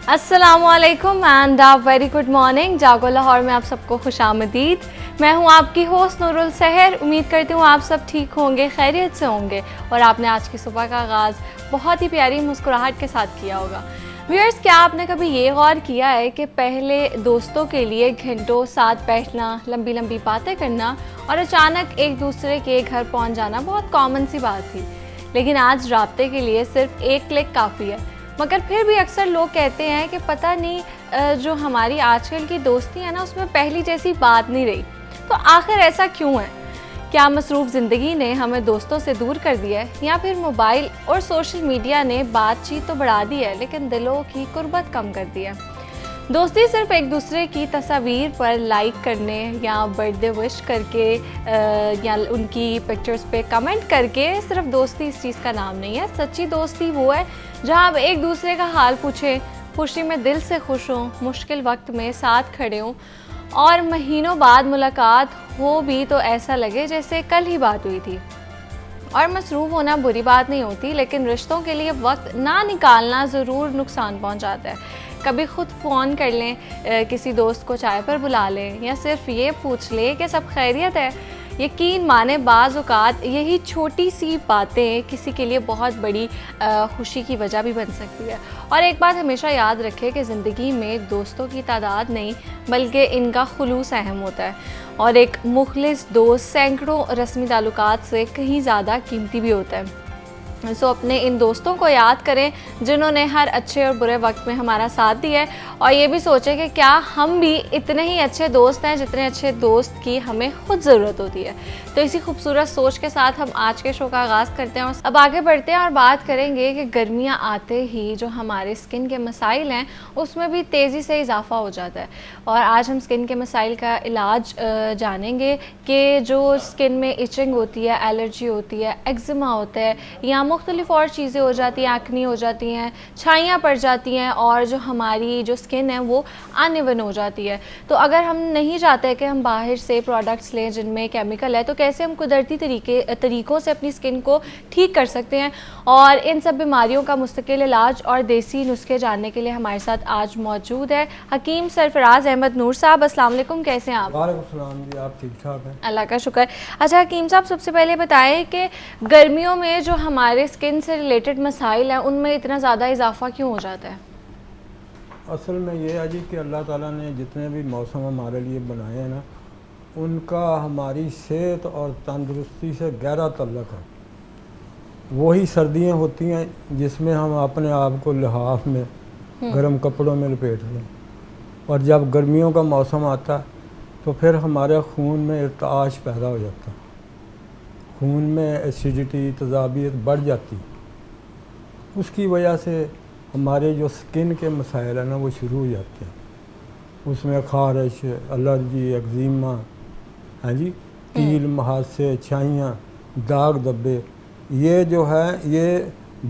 السلام علیکم and very good morning. جاگو لاہور میں آپ سب کو خوش آمدید. میں ہوں آپ کی ہوسٹ نور السحر. امید کرتی ہوں آپ سب ٹھیک ہوں گے, خیریت سے ہوں گے اور آپ نے آج کی صبح کا آغاز بہت ہی پیاری مسکراہٹ کے ساتھ کیا ہوگا. ویئرس, کیا آپ نے کبھی یہ غور کیا ہے کہ پہلے دوستوں کے لیے گھنٹوں ساتھ بیٹھنا, لمبی لمبی باتیں کرنا اور اچانک ایک دوسرے کے گھر پہنچ جانا بہت کامن سی بات تھی, لیکن آج رابطے کے لیے صرف ایک کلک کافی ہے. مگر پھر بھی اکثر لوگ کہتے ہیں کہ پتہ نہیں جو ہماری آج کل کی دوستی ہے نا اس میں پہلی جیسی بات نہیں رہی. تو آخر ایسا کیوں ہے؟ کیا مصروف زندگی نے ہمیں دوستوں سے دور کر دیا ہے, یا پھر موبائل اور سوشل میڈیا نے بات چیت تو بڑھا دی ہے لیکن دلوں کی قربت کم کر دی ہے؟ دوستی صرف ایک دوسرے کی تصاویر پر لائک کرنے یا برتھ ڈے وش کر کے یا ان کی پکچرز پہ کمنٹ کر کے صرف دوستی اس چیز کا نام نہیں ہے. سچی دوستی وہ ہے جہاں آپ ایک دوسرے کا حال پوچھیں, خوشی میں دل سے خوش ہوں, مشکل وقت میں ساتھ کھڑے ہوں اور مہینوں بعد ملاقات ہو بھی تو ایسا لگے جیسے کل ہی بات ہوئی تھی. اور مصروف ہونا بری بات نہیں ہوتی, لیکن رشتوں کے لیے وقت نہ نکالنا ضرور نقصان پہنچاتا ہے. کبھی خود فون کر لیں, کسی دوست کو چائے پر بلا لیں یا صرف یہ پوچھ لیں کہ سب خیریت ہے. یقین مانے بعض اوقات یہی چھوٹی سی باتیں کسی کے لیے بہت بڑی خوشی کی وجہ بھی بن سکتی ہے. اور ایک بات ہمیشہ یاد رکھے کہ زندگی میں دوستوں کی تعداد نہیں بلکہ ان کا خلوص اہم ہوتا ہے, اور ایک مخلص دوست سینکڑوں رسمی تعلقات سے کہیں زیادہ قیمتی بھی ہوتا ہے. سو اپنے ان دوستوں کو یاد کریں جنہوں نے ہر اچھے اور برے وقت میں ہمارا ساتھ دیا ہے, اور یہ بھی سوچیں کہ کیا ہم بھی اتنے ہی اچھے دوست ہیں جتنے اچھے دوست کی ہمیں خود ضرورت ہوتی ہے. تو اسی خوبصورت سوچ کے ساتھ ہم آج کے شو کا آغاز کرتے ہیں. اب آگے بڑھتے ہیں اور بات کریں گے کہ گرمیاں آتے ہی جو ہمارے اسکن کے مسائل ہیں اس میں بھی تیزی سے اضافہ ہو جاتا ہے. اور آج ہم اسکن کے مسائل کا علاج جانیں گے کہ جو اسکن میں ایچنگ ہوتی ہے, الرجی ہوتی ہے, ایگزیما ہوتا ہے یا مختلف اور چیزیں ہو جاتی ہیں, ایکنی ہو جاتی ہیں, چھائیاں پڑ جاتی ہیں اور جو ہماری جو اسکن ہے وہ ان ایون ہو جاتی ہے. تو اگر ہم نہیں چاہتے کہ ہم باہر سے پروڈکٹس لیں جن میں کیمیکل ہے, تو کیسے ہم قدرتی طریقوں سے اپنی اسکن کو ٹھیک کر سکتے ہیں؟ اور ان سب بیماریوں کا مستقل علاج اور دیسی نسخے جاننے کے لیے ہمارے ساتھ آج موجود ہے حکیم سرفراز احمد نور صاحب. السلام علیکم, کیسے ہیں آپ؟ وعلیکم السلام جی, آپ ٹھیک ٹھاک ہیں؟ اللہ کا شکر. اچھا حکیم صاحب, سب سے پہلے بتائیں کہ گرمیوں میں جو ہمارے اسکن سے ریلیٹڈ مسائل ہیں ان میں اتنا زیادہ اضافہ کیوں ہو جاتا ہے؟ اصل میں یہ ہے جی کہ اللہ تعالیٰ نے جتنے بھی موسم ہمارے لیے بنائے ہیں نا, ان کا ہماری صحت اور تندرستی سے گہرا تعلق ہے. وہی سردیاں ہوتی ہیں جس میں ہم اپنے آپ کو لحاف میں گرم کپڑوں میں لپیٹ لیں, اور جب گرمیوں کا موسم آتا ہے تو پھر ہمارے خون میں ارتعاش پیدا ہو جاتا ہے, خون میں ایسیڈیٹی, تیزابیت بڑھ جاتی. اس کی وجہ سے ہمارے جو سکن کے مسائل ہیں نا وہ شروع ہو جاتے ہیں. اس میں خارش, الرجی, ایگزیما, ہاں جی, کیل, مہاسے, چھائیاں, داغ دھبے, یہ جو ہے یہ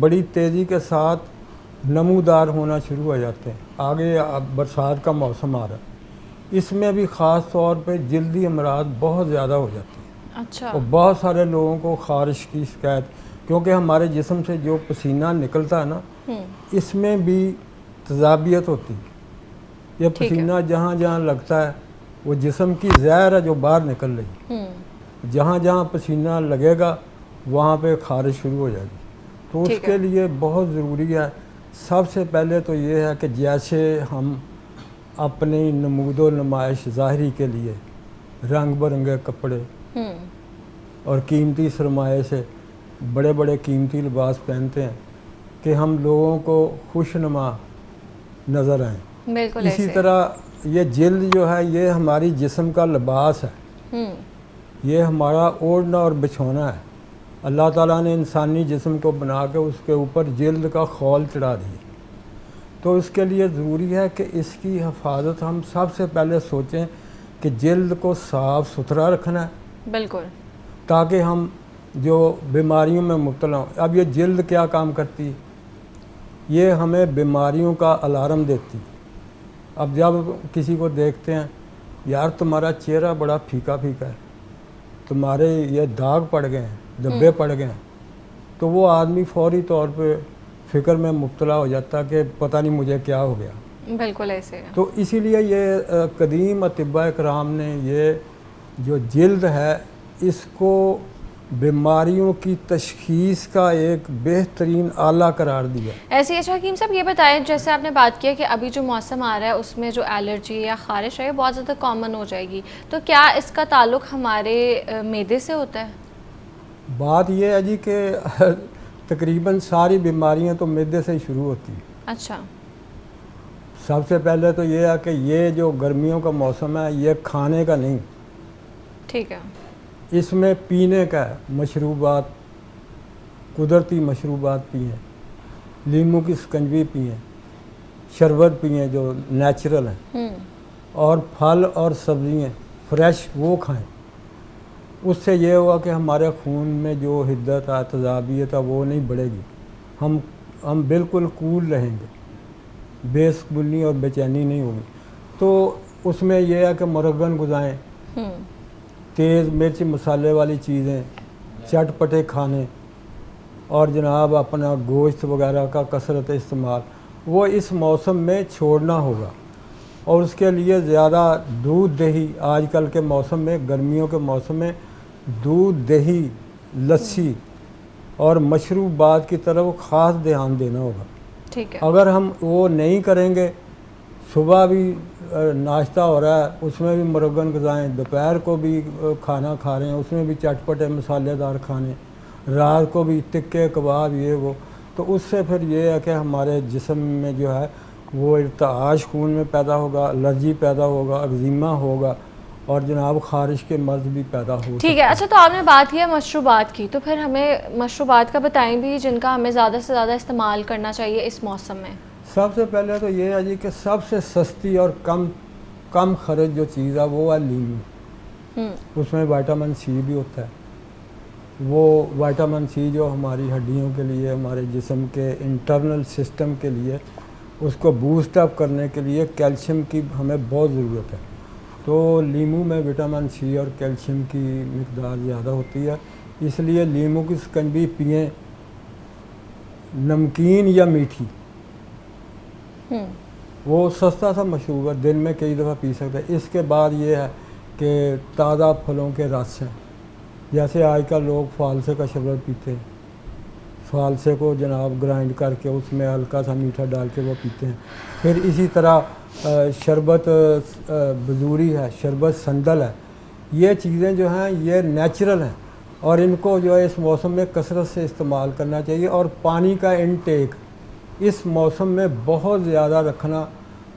بڑی تیزی کے ساتھ نمودار ہونا شروع ہو جاتے ہیں. آگے اب برسات کا موسم آ رہا ہے, اس میں بھی خاص طور پہ جلدی امراض بہت زیادہ ہو جاتی ہیں. اچھا. اور بہت سارے لوگوں کو خارش کی شکایت, کیونکہ ہمارے جسم سے جو پسینہ نکلتا ہے نا اس میں بھی تیزابیت ہوتی ہے. یہ پسینہ جہاں جہاں لگتا ہے وہ جسم کی زہر ہے جو باہر نکل رہی ہے, جہاں جہاں پسینہ لگے گا وہاں پہ خارش شروع ہو جائے گی. تو اس کے لیے بہت ضروری ہے, سب سے پہلے تو یہ ہے کہ جیسے ہم اپنی نمود و نمائش ظاہری کے لیے رنگ برنگے کپڑے اور قیمتی سرمایے سے بڑے بڑے قیمتی لباس پہنتے ہیں کہ ہم لوگوں کو خوش نما نظر آئیں, بالکل اسی طرح یہ جلد جو ہے یہ ہماری جسم کا لباس ہے, یہ ہمارا اوڑھنا اور بچھونا ہے. اللہ تعالیٰ نے انسانی جسم کو بنا کے اس کے اوپر جلد کا خول چڑھا دی, تو اس کے لیے ضروری ہے کہ اس کی حفاظت ہم سب سے پہلے سوچیں کہ جلد کو صاف ستھرا رکھنا ہے, بالکل, تاکہ ہم جو بیماریوں میں مبتلا ہوں. اب یہ جلد کیا کام کرتی, یہ ہمیں بیماریوں کا الارم دیتی. اب جب کسی کو دیکھتے ہیں, یار تمہارا چہرہ بڑا پھیکا پھیکا ہے, تمہارے یہ داغ پڑ گئے ہیں, دھبے پڑ گئے ہیں, تو وہ آدمی فوری طور پہ فکر میں مبتلا ہو جاتا کہ پتہ نہیں مجھے کیا ہو گیا. بالکل ایسے ہے. تو اسی لیے یہ قدیم اطباء کرام نے یہ جو جلد ہے اس کو بیماریوں کی تشخیص کا ایک بہترین آلہ قرار دیا. ایسے. اچھا حکیم صاحب یہ بتائیں، جیسے آپ نے بات کیا کہ ابھی جو موسم آ رہا ہے اس میں جو الرجی یا خارش ہے بہت زیادہ کامن ہو جائے گی، تو کیا اس کا تعلق ہمارے معدے سے ہوتا ہے؟ بات یہ ہے جی کہ تقریباً ساری بیماریاں تو معدے سے ہی شروع ہوتی ہیں. اچھا. سب سے پہلے تو یہ ہے کہ یہ جو گرمیوں کا موسم ہے یہ کھانے کا نہیں، ٹھیک ہے، اس میں پینے کا ہے. مشروبات، قدرتی مشروبات پئیں، لیموں کی سکنجی پئیں، شربت پئیں جو نیچرل ہیں، اور پھل اور سبزیاں فریش وہ کھائیں. اس سے یہ ہوا کہ ہمارے خون میں جو حدت ہے، تیزابیت ہے، وہ نہیں بڑھے گی. ہم بالکل کول رہیں گے، بے سکونی اور بے چینی نہیں ہوگی. تو اس میں یہ ہے کہ مرغن غذائیں، تیز مرچ مسالے والی چیزیں، چٹ پٹے کھانے، اور جناب اپنا گوشت وغیرہ کا کثرت استعمال وہ اس موسم میں چھوڑنا ہوگا. اور اس کے لیے زیادہ دودھ دہی، آج کل کے موسم میں، گرمیوں کے موسم میں دودھ دہی، لسی اور مشروبات کی طرف خاص دھیان دینا ہوگا. ٹھیک ہے. اگر ہم وہ نہیں کریں گے، صبح بھی ناشتہ ہو رہا ہے اس میں بھی مرغن غذائیں، دوپہر کو بھی کھانا کھا رہے ہیں اس میں بھی چٹ پٹے مسالے دار کھانے، رات کو بھی تکے کباب یہ وہ، تو اس سے پھر یہ ہے کہ ہمارے جسم میں جو ہے وہ ارتعاش خون میں پیدا ہوگا، الرجی پیدا ہوگا، اگزیما ہوگا، اور جناب خارش کے مرض بھی پیدا ہو. ٹھیک ہے. اچھا تو آپ نے بات کیا مشروبات کی، تو پھر ہمیں مشروبات کا بتائیں بھی جن کا ہمیں زیادہ سے زیادہ استعمال کرنا چاہیے اس موسم میں. سب سے پہلے تو یہ ہے جی کہ سب سے سستی اور کم خرچ جو چیز ہے وہ ہے لیمو. اس میں وائٹامن سی بھی ہوتا ہے. وہ وائٹامن سی جو ہماری ہڈیوں کے لیے، ہمارے جسم کے انٹرنل سسٹم کے لیے، اس کو بوسٹ اپ کرنے کے لیے کیلشیم کی ہمیں بہت ضرورت ہے. تو لیمو میں وٹامن سی اور کیلشیم کی مقدار زیادہ ہوتی ہے، اس لیے لیمو کی سکنجی پئیں، نمکین یا میٹھی. وہ سستا سا مشروب ہے، دن میں کئی دفعہ پی سکتے ہیں. اس کے بعد یہ ہے کہ تازہ پھلوں کے رس ہیں، جیسے آج کل لوگ فالسے کا شربت پیتے ہیں. فالسے کو جناب گرائنڈ کر کے اس میں ہلکا سا میٹھا ڈال کے وہ پیتے ہیں. پھر اسی طرح شربت بزوری ہے، شربت سندل ہے. یہ چیزیں جو ہیں یہ نیچرل ہیں اور ان کو جو ہے اس موسم میں کثرت سے استعمال کرنا چاہیے. اور پانی کا انٹیک اس موسم میں بہت زیادہ رکھنا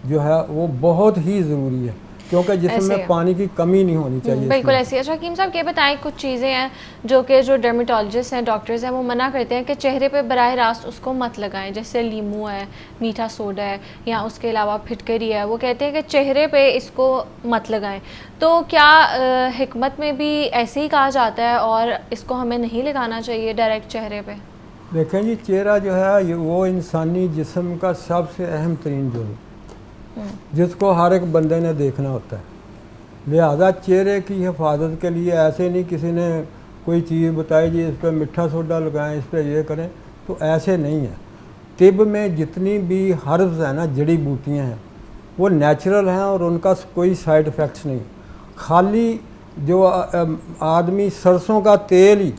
جو ہے وہ بہت ہی ضروری ہے، کیونکہ جسم میں پانی کی کمی نہیں ہونی چاہیے. بالکل ایسی. اچھا حکیم صاحب یہ بتائیں، کچھ چیزیں ہیں جو کہ جو ڈرمیٹولوجسٹ ہیں، ڈاکٹرز ہیں، وہ منع کرتے ہیں کہ چہرے پہ براہ راست اس کو مت لگائیں، جیسے لیمو ہے، میٹھا سوڈا ہے، یا اس کے علاوہ پھٹکری ہے، وہ کہتے ہیں کہ چہرے پہ اس کو مت لگائیں. تو کیا حکمت میں بھی ایسے ہی کہا جاتا ہے اور اس کو ہمیں نہیں لگانا چاہیے ڈائریکٹ چہرے پہ؟ دیکھیں جی، چہرہ جو ہے وہ انسانی جسم کا سب سے اہم ترین جزو، جس کو ہر ایک بندے نے دیکھنا ہوتا ہے. لہذا چہرے کی حفاظت کے لیے ایسے نہیں کسی نے کوئی چیز بتائی جی اس پہ میٹھا سوڈا لگائیں، اس پہ یہ کریں، تو ایسے نہیں ہے. طب میں جتنی بھی ہربز ہیں نا، جڑی بوٹیاں ہیں، وہ نیچرل ہیں اور ان کا کوئی سائیڈ ایفیکٹس نہیں. خالی جو آدمی سرسوں کا تیل ہی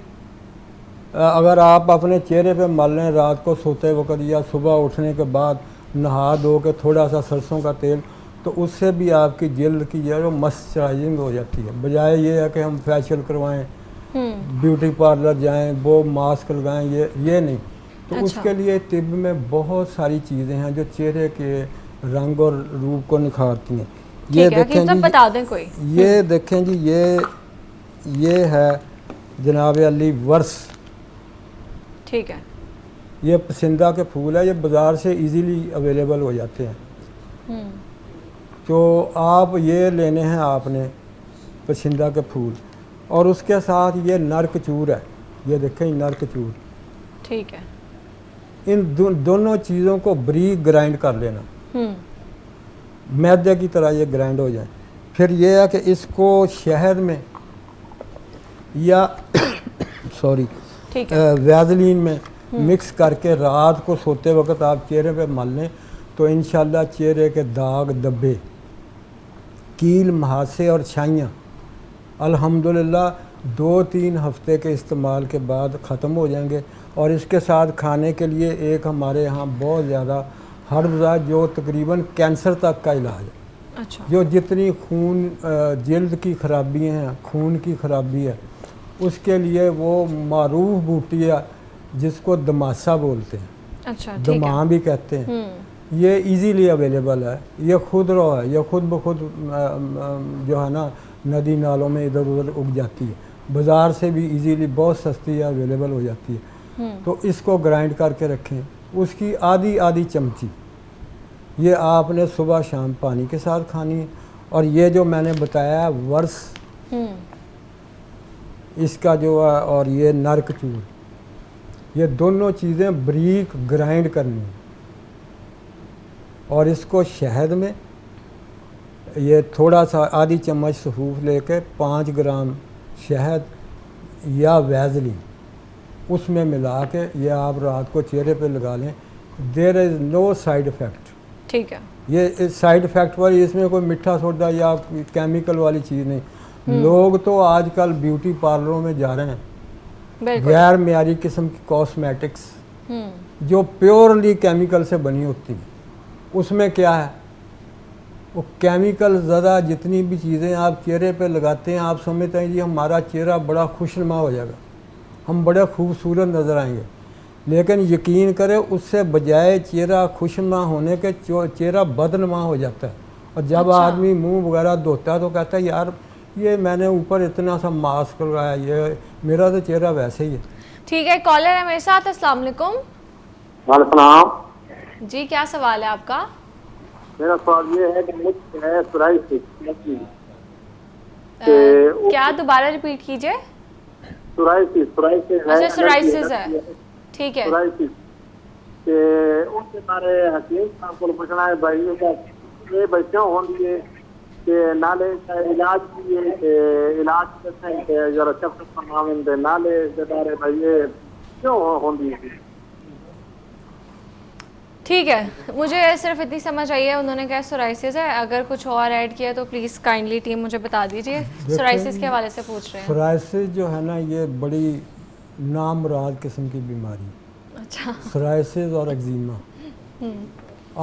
اگر آپ اپنے چہرے پہ مل لیں رات کو سوتے وقت یا صبح اٹھنے کے بعد نہا دھو کے تھوڑا سا سرسوں کا تیل، تو اس سے بھی آپ کی جلد کی جو ہے وہ مسچرائزنگ ہو جاتی ہے. بجائے یہ ہے کہ ہم فیشیل کروائیں، بیوٹی پارلر جائیں، وہ ماسک لگائیں، یہ نہیں. تو اس کے لیے طب میں بہت ساری چیزیں ہیں جو چہرے کے رنگ اور روپ کو نکھارتی ہیں. یہ دیکھیں جی، بتا دیں کوئی. یہ دیکھیں جی، یہ ہے جناب علی ورس. ٹھیک ہے. یہ پسندہ کے پھول ہے، یہ بازار سے ایزیلی اویلیبل ہو جاتے ہیں. تو آپ یہ لینے ہیں آپ نے پسندہ کے پھول، اور اس کے ساتھ یہ نرک چور ہے. یہ دیکھیں نرک چور. ٹھیک ہے. ان دونوں چیزوں کو بریک گرائنڈ کر لینا، میدے کی طرح یہ گرائنڈ ہو جائیں. پھر یہ ہے کہ اس کو شہد میں یا ویزلین میں مکس کر کے رات کو سوتے وقت آپ چہرے پہ مل لیں، تو انشاءاللہ چہرے کے داغ دبے کیل مہاسے اور چھائیاں الحمدللہ 2-3 ہفتے کے استعمال کے بعد ختم ہو جائیں گے۔ اور اس کے ساتھ کھانے کے لیے ایک ہمارے ہاں بہت زیادہ ہربز ہے جو تقریباً کینسر تک کا علاج ہے۔ اچھا، جو جتنی خون جلد کی خرابیاں ہیں، خون کی خرابی ہے، اس کے لیے وہ معروف بوٹی ہے جس کو دماسا بولتے ہیں، اچھا ٹھیک ہے، دماں بھی کہتے ہیں۔ یہ ایزیلی اویلیبل ہے، یہ خود رو ہے، یہ خود بخود جو ہے نا ندی نالوں میں ادھر ادھر اگ جاتی ہے، بازار سے بھی ایزیلی بہت سستی ہے، اویلیبل ہو جاتی ہے۔ تو اس کو گرائنڈ کر کے رکھیں، اس کی آدھی چمچی یہ آپ نے صبح شام پانی کے ساتھ کھانی ہے۔ اور یہ جو میں نے بتایا ہے ورس اس کا جو ہے اور یہ نرک چور، یہ دونوں چیزیں بریک گرائنڈ کرنی ہیں، اور اس کو شہد میں یہ تھوڑا سا آدھی چمچ سفوف لے کے 5 گرام شہد یا ویزلین اس میں ملا کے یہ آپ رات کو چہرے پہ لگا لیں۔ دیر از نو سائیڈ افیکٹ۔ ٹھیک ہے، یہ سائیڈ افیکٹ والی اس میں کوئی میٹھا سوڈا یا کیمیکل والی چیز نہیں۔ لوگ تو آج کل بیوٹی پارلروں میں جا رہے ہیں بالکل، غیر معیاری قسم کی کاسمیٹکس جو پیورلی کیمیکل سے بنی ہوتی ہیں، اس میں کیا ہے وہ کیمیکل زدہ جتنی بھی چیزیں آپ چہرے پہ لگاتے ہیں، آپ سمجھتے ہیں جی ہمارا چہرہ بڑا خوشنما ہو جائے گا، ہم بڑے خوبصورت نظر آئیں گے، لیکن یقین کرے اس سے بجائے چہرہ خوشنما ہونے کے چہرہ بدنما ہو جاتا ہے۔ اور جب آدمی منہ وغیرہ دھوتا ہے تو کہتا ہے یار یہ میں نے اوپر اتنا سا ماسک لگایا، یہ میرا تو چہرہ ویسے ہی ہے۔ ٹھیک ہے، کالر ہے میرے ساتھ۔ السلام علیکم۔ وعلیکم السلام۔ جی کیا سوال ہے آپ کا؟ میرا سوال یہ ہے کہ مجھ ہے سورائسس، کیا دوبارہ ریپیٹ کیجئے؟ سورائسس اچھا سورائسس ہے، ٹھیک ہے، سورائسس کہ اس کے بارے حکیم صاحب کو پوچھنا ہے بھائی یہ بچوں ہوندی ہے کہ نالے کا علاج بھی ہے کہ علاج کرتے ہیں کہ ذرا چپ فرماویں دے نالے کے بارے بھائی یہ کیوں ہوندی ہے؟ ٹھیک ہے، مجھے صرف اتنی سمجھ آئی ہے، انہوں نے کہا سورائسس ہے، اگر کچھ اور ایڈ کیا تو پلیز کائنڈلی ٹیم مجھے بتا دیجئے۔ سورائسس کے حوالے سے پوچھ رہے ہیں۔ سورائسس جو ہے نا یہ بڑی نامراد قسم کی بیماری، اچھا، سورائسس اور ایگزیما۔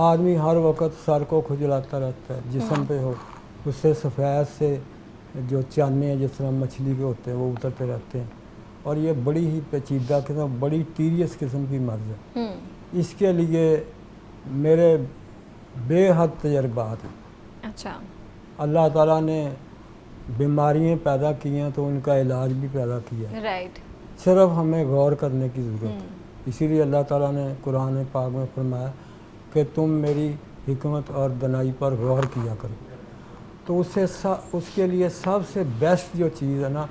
آدمی ہر وقت سر کو کھجلاتا رہتا ہے، جسم پہ ہو، اس سے سفید سے جو چانے ہیں جس طرح مچھلی کے ہوتے ہیں وہ اترتے رہتے ہیں، اور یہ بڑی ہی پیچیدہ قسم، بڑی ٹیریس قسم کی مرض ہے۔ اس کے لیے میرے بے حد تجربات ہیں۔ اچھا، اللہ تعالیٰ نے بیماریاں پیدا کی ہیں تو ان کا علاج بھی پیدا کیا ہے، رائٹ، صرف ہمیں غور کرنے کی ضرورت ہے۔ اسی لیے اللہ تعالیٰ نے قرآن پاک میں فرمایا کہ تم میری حکمت اور دانائی پر غور کیا کرو۔ تو اس کے لیے سب سے بیسٹ جو چیز ہے نا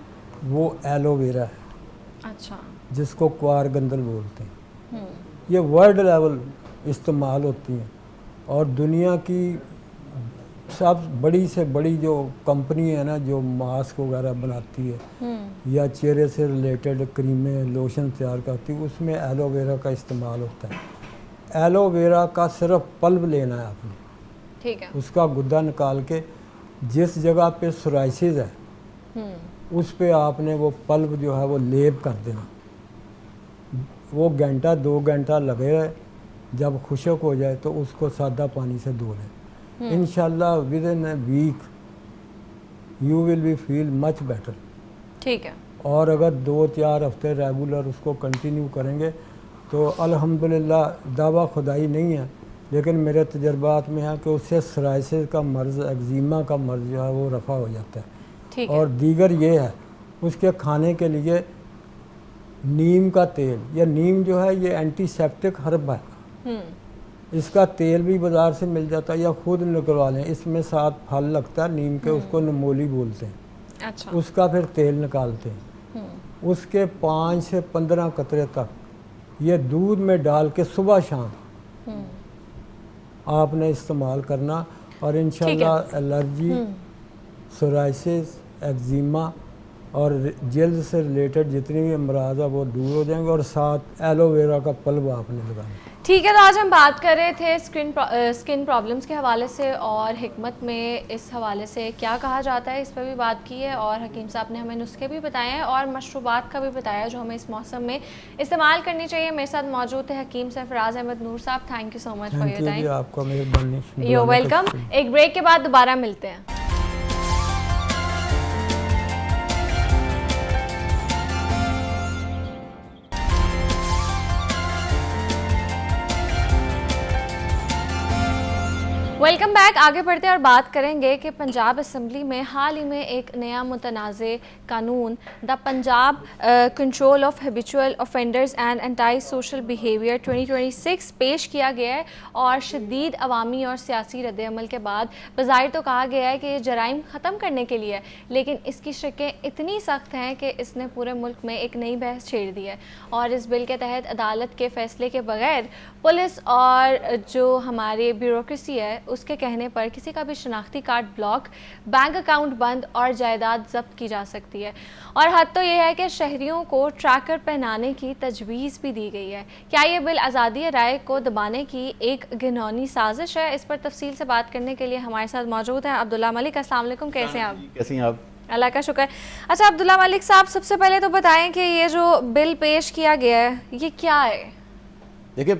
وہ ایلو ویرا ہے، اچھا، جس کو کوار گندل بولتے ہیں۔ یہ ورلڈ لیول استعمال ہوتی ہیں، اور دنیا کی سب بڑی سے بڑی جو کمپنی ہے نا جو ماسک وغیرہ بناتی ہے یا چہرے سے ریلیٹڈ کریمیں لوشن تیار کرتی ہے، اس میں ایلو ویرا کا استعمال ہوتا ہے۔ ایلو ویرا کا صرف پلب لینا ہے آپ نے، ٹھیک ہے، اس کا گدا نکال کے جس جگہ پہ سورائسس ہے اس پہ آپ نے وہ پلب جو ہے وہ لیپ کر دینا، وہ گھنٹہ 2 گھنٹہ لگے رہے، جب خشک ہو جائے تو اس کو سادہ پانی سے دھو لیں۔ انشاءاللہ with in a week you will be feel much better. ٹھیک ہے، اور اگر 2-4 ہفتے ریگولر اس کو کنٹینیو کریں گے تو الحمدللہ دعویٰ خدائی نہیں ہے، لیکن میرے تجربات میں ہے کہ اس سے سورائسس کا مرض، ایگزیما کا مرض جو ہے وہ رفع ہو جاتا ہے۔ ٹھیک ہے، اور دیگر یہ ہے اس کے کھانے کے لیے نیم کا تیل، یا نیم جو ہے یہ اینٹی سیپٹک ہرب ہے، اس کا تیل بھی بازار سے مل جاتا ہے، یا خود نکلوا لیں، اس میں 7 پھل لگتا ہے نیم کے، اس کو نمولی بولتے ہیں، اچھا، اس کا پھر تیل نکالتے ہیں، اس کے 5 سے 15 قطرے تک یہ دودھ میں ڈال کے صبح شام آپ نے استعمال کرنا، اور انشاءاللہ الرجی، سورائسس، ایگزیما اور جلد سے ریلیٹڈ جتنی بھی امراض ہیں وہ دور ہو جائیں گے، اور ساتھ ایلو ویرا کا پلب آپ نے لگانا۔ ٹھیک ہے، تو آج ہم بات کر رہے تھے اسکن پرابلمس کے حوالے سے، اور حکمت میں اس حوالے سے کیا کہا جاتا ہے اس پہ بھی بات کی ہے، اور حکیم صاحب نے ہمیں نسخے بھی بتائے ہیں اور مشروبات کا بھی بتایا جو ہمیں اس موسم میں استعمال کرنی چاہیے۔ میرے ساتھ موجود ہے حکیم سرفراز احمد نور صاحب، thank you so much for your time. آپ کا مہربانی، یو ویلکم۔ ایک بریک کے بعد دوبارہ ملتے ہیں۔ Welcome back. آگے بڑھتے اور بات کریں گے کہ پنجاب اسمبلی میں حال ہی میں ایک نیا متنازع قانون the Punjab control of habitual offenders and anti social behaviour 2026 پیش کیا گیا ہے، اور شدید عوامی اور سیاسی رد عمل کے بعد بظاہر تو کہا گیا ہے کہ یہ جرائم ختم کرنے کے لیے ہے، لیکن اس کی شرکیں اتنی سخت ہیں کہ اس نے پورے ملک میں ایک نئی بحث چھیڑ دی ہے، اور اس بل کے تحت عدالت کے فیصلے کے بغیر پولیس اور جو ہماری بیوروکریسی ہے اس کے کہنے پر کسی کا بھی شناختی کارڈ بلاک، بینک اکاؤنٹ بند اور جائیداد ضبط کی جا سکتی ہے، اور حد تو یہ ہے کہ شہریوں کو ٹریکر پہنانے کی تجویز بھی دی گئی ہے۔ کیا یہ بل آزادی رائے کو دبانے کی ایک گھناؤنی سازش ہے؟ اس پر تفصیل سے بات کرنے کے لیے ہمارے ساتھ موجود ہیں عبداللہ ملک۔ السلام علیکم، کیسے ہیں آپ؟ کیسے ہیں آپ؟ اللہ کا شکر۔ اچھا عبداللہ ملک صاحب، سب سے پہلے تو بتائیں کہ یہ جو بل پیش کیا گیا ہے یہ کیا ہے؟ دیکھیں،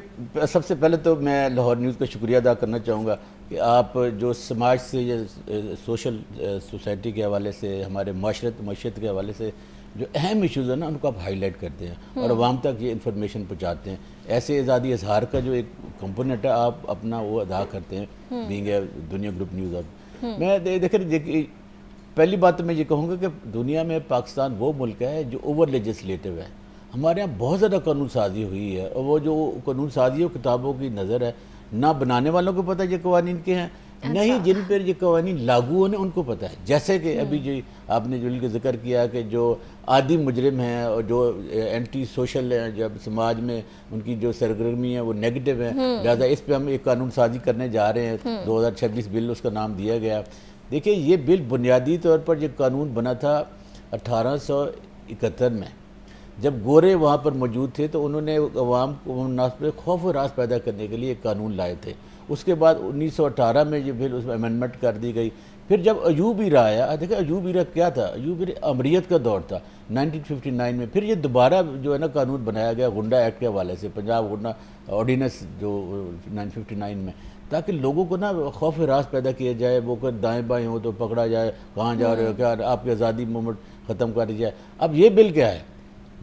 سب سے پہلے تو میں لاہور نیوز کا شکریہ ادا کرنا چاہوں گا کہ آپ جو سماج سے یا سوشل سوسائٹی کے حوالے سے، ہمارے معاشرت کے حوالے سے جو اہم ایشوز ہیں نا ان کو آپ ہائی لائٹ کرتے ہیں اور عوام تک یہ انفارمیشن پہنچاتے ہیں۔ ایسے آزادی اظہار کا جو ایک کمپوننٹ ہے آپ اپنا وہ ادا کرتے ہیں بینگ اے دنیا گروپ نیوز۔ اور میں دیکھیں پہلی بات تو میں یہ کہوں گا کہ دنیا میں پاکستان وہ ملک ہے جو اوور لیجسلیٹو ہے۔ ہمارے ہاں بہت زیادہ قانون سازی ہوئی ہے، اور وہ جو قانون سازی ہے کتابوں کی نظر ہے، نہ بنانے والوں کو پتہ یہ قوانین کے ہیں، نہ ہی جن پر یہ قوانین لاگو ہونے ان کو پتہ ہے۔ جیسے کہ ابھی جو آپ نے جو ذکر کیا کہ جو عادی مجرم ہیں اور جو اینٹی سوشل ہیں، جب سماج میں ان کی جو سرگرمی ہے وہ نیگیٹو ہے، لہٰذا اس پہ ہم ایک قانون سازی کرنے جا رہے ہیں۔ 2026 بل اس کا نام دیا گیا۔ دیکھیں، یہ بل بنیادی طور پر یہ قانون بنا تھا 1871 میں، جب گورے وہاں پر موجود تھے تو انہوں نے عوام کو خوف و راز پیدا کرنے کے لیے ایک قانون لائے تھے۔ اس کے بعد 1918 میں یہ بل اس میں امینڈمنٹ کر دی گئی۔ پھر جب ایوب ایرا آیا، دیکھیں ایوب ایرا کیا تھا، ایوب ایرا امریت کا دور تھا 1959 میں۔ پھر یہ دوبارہ جو ہے نا قانون بنایا گیا غنڈہ ایکٹ کے حوالے سے، پنجاب غنڈہ آرڈیننس جو 1959 میں، تاکہ لوگوں کو نا خوف راز پیدا کیا جائے، وہ کہ دائیں بائیں ہو تو پکڑا جائے، کہاں جا رہے ہو، کیا آپ کی آزادی موومنٹ ختم کر دی جائے۔ اب یہ بل کیا ہے،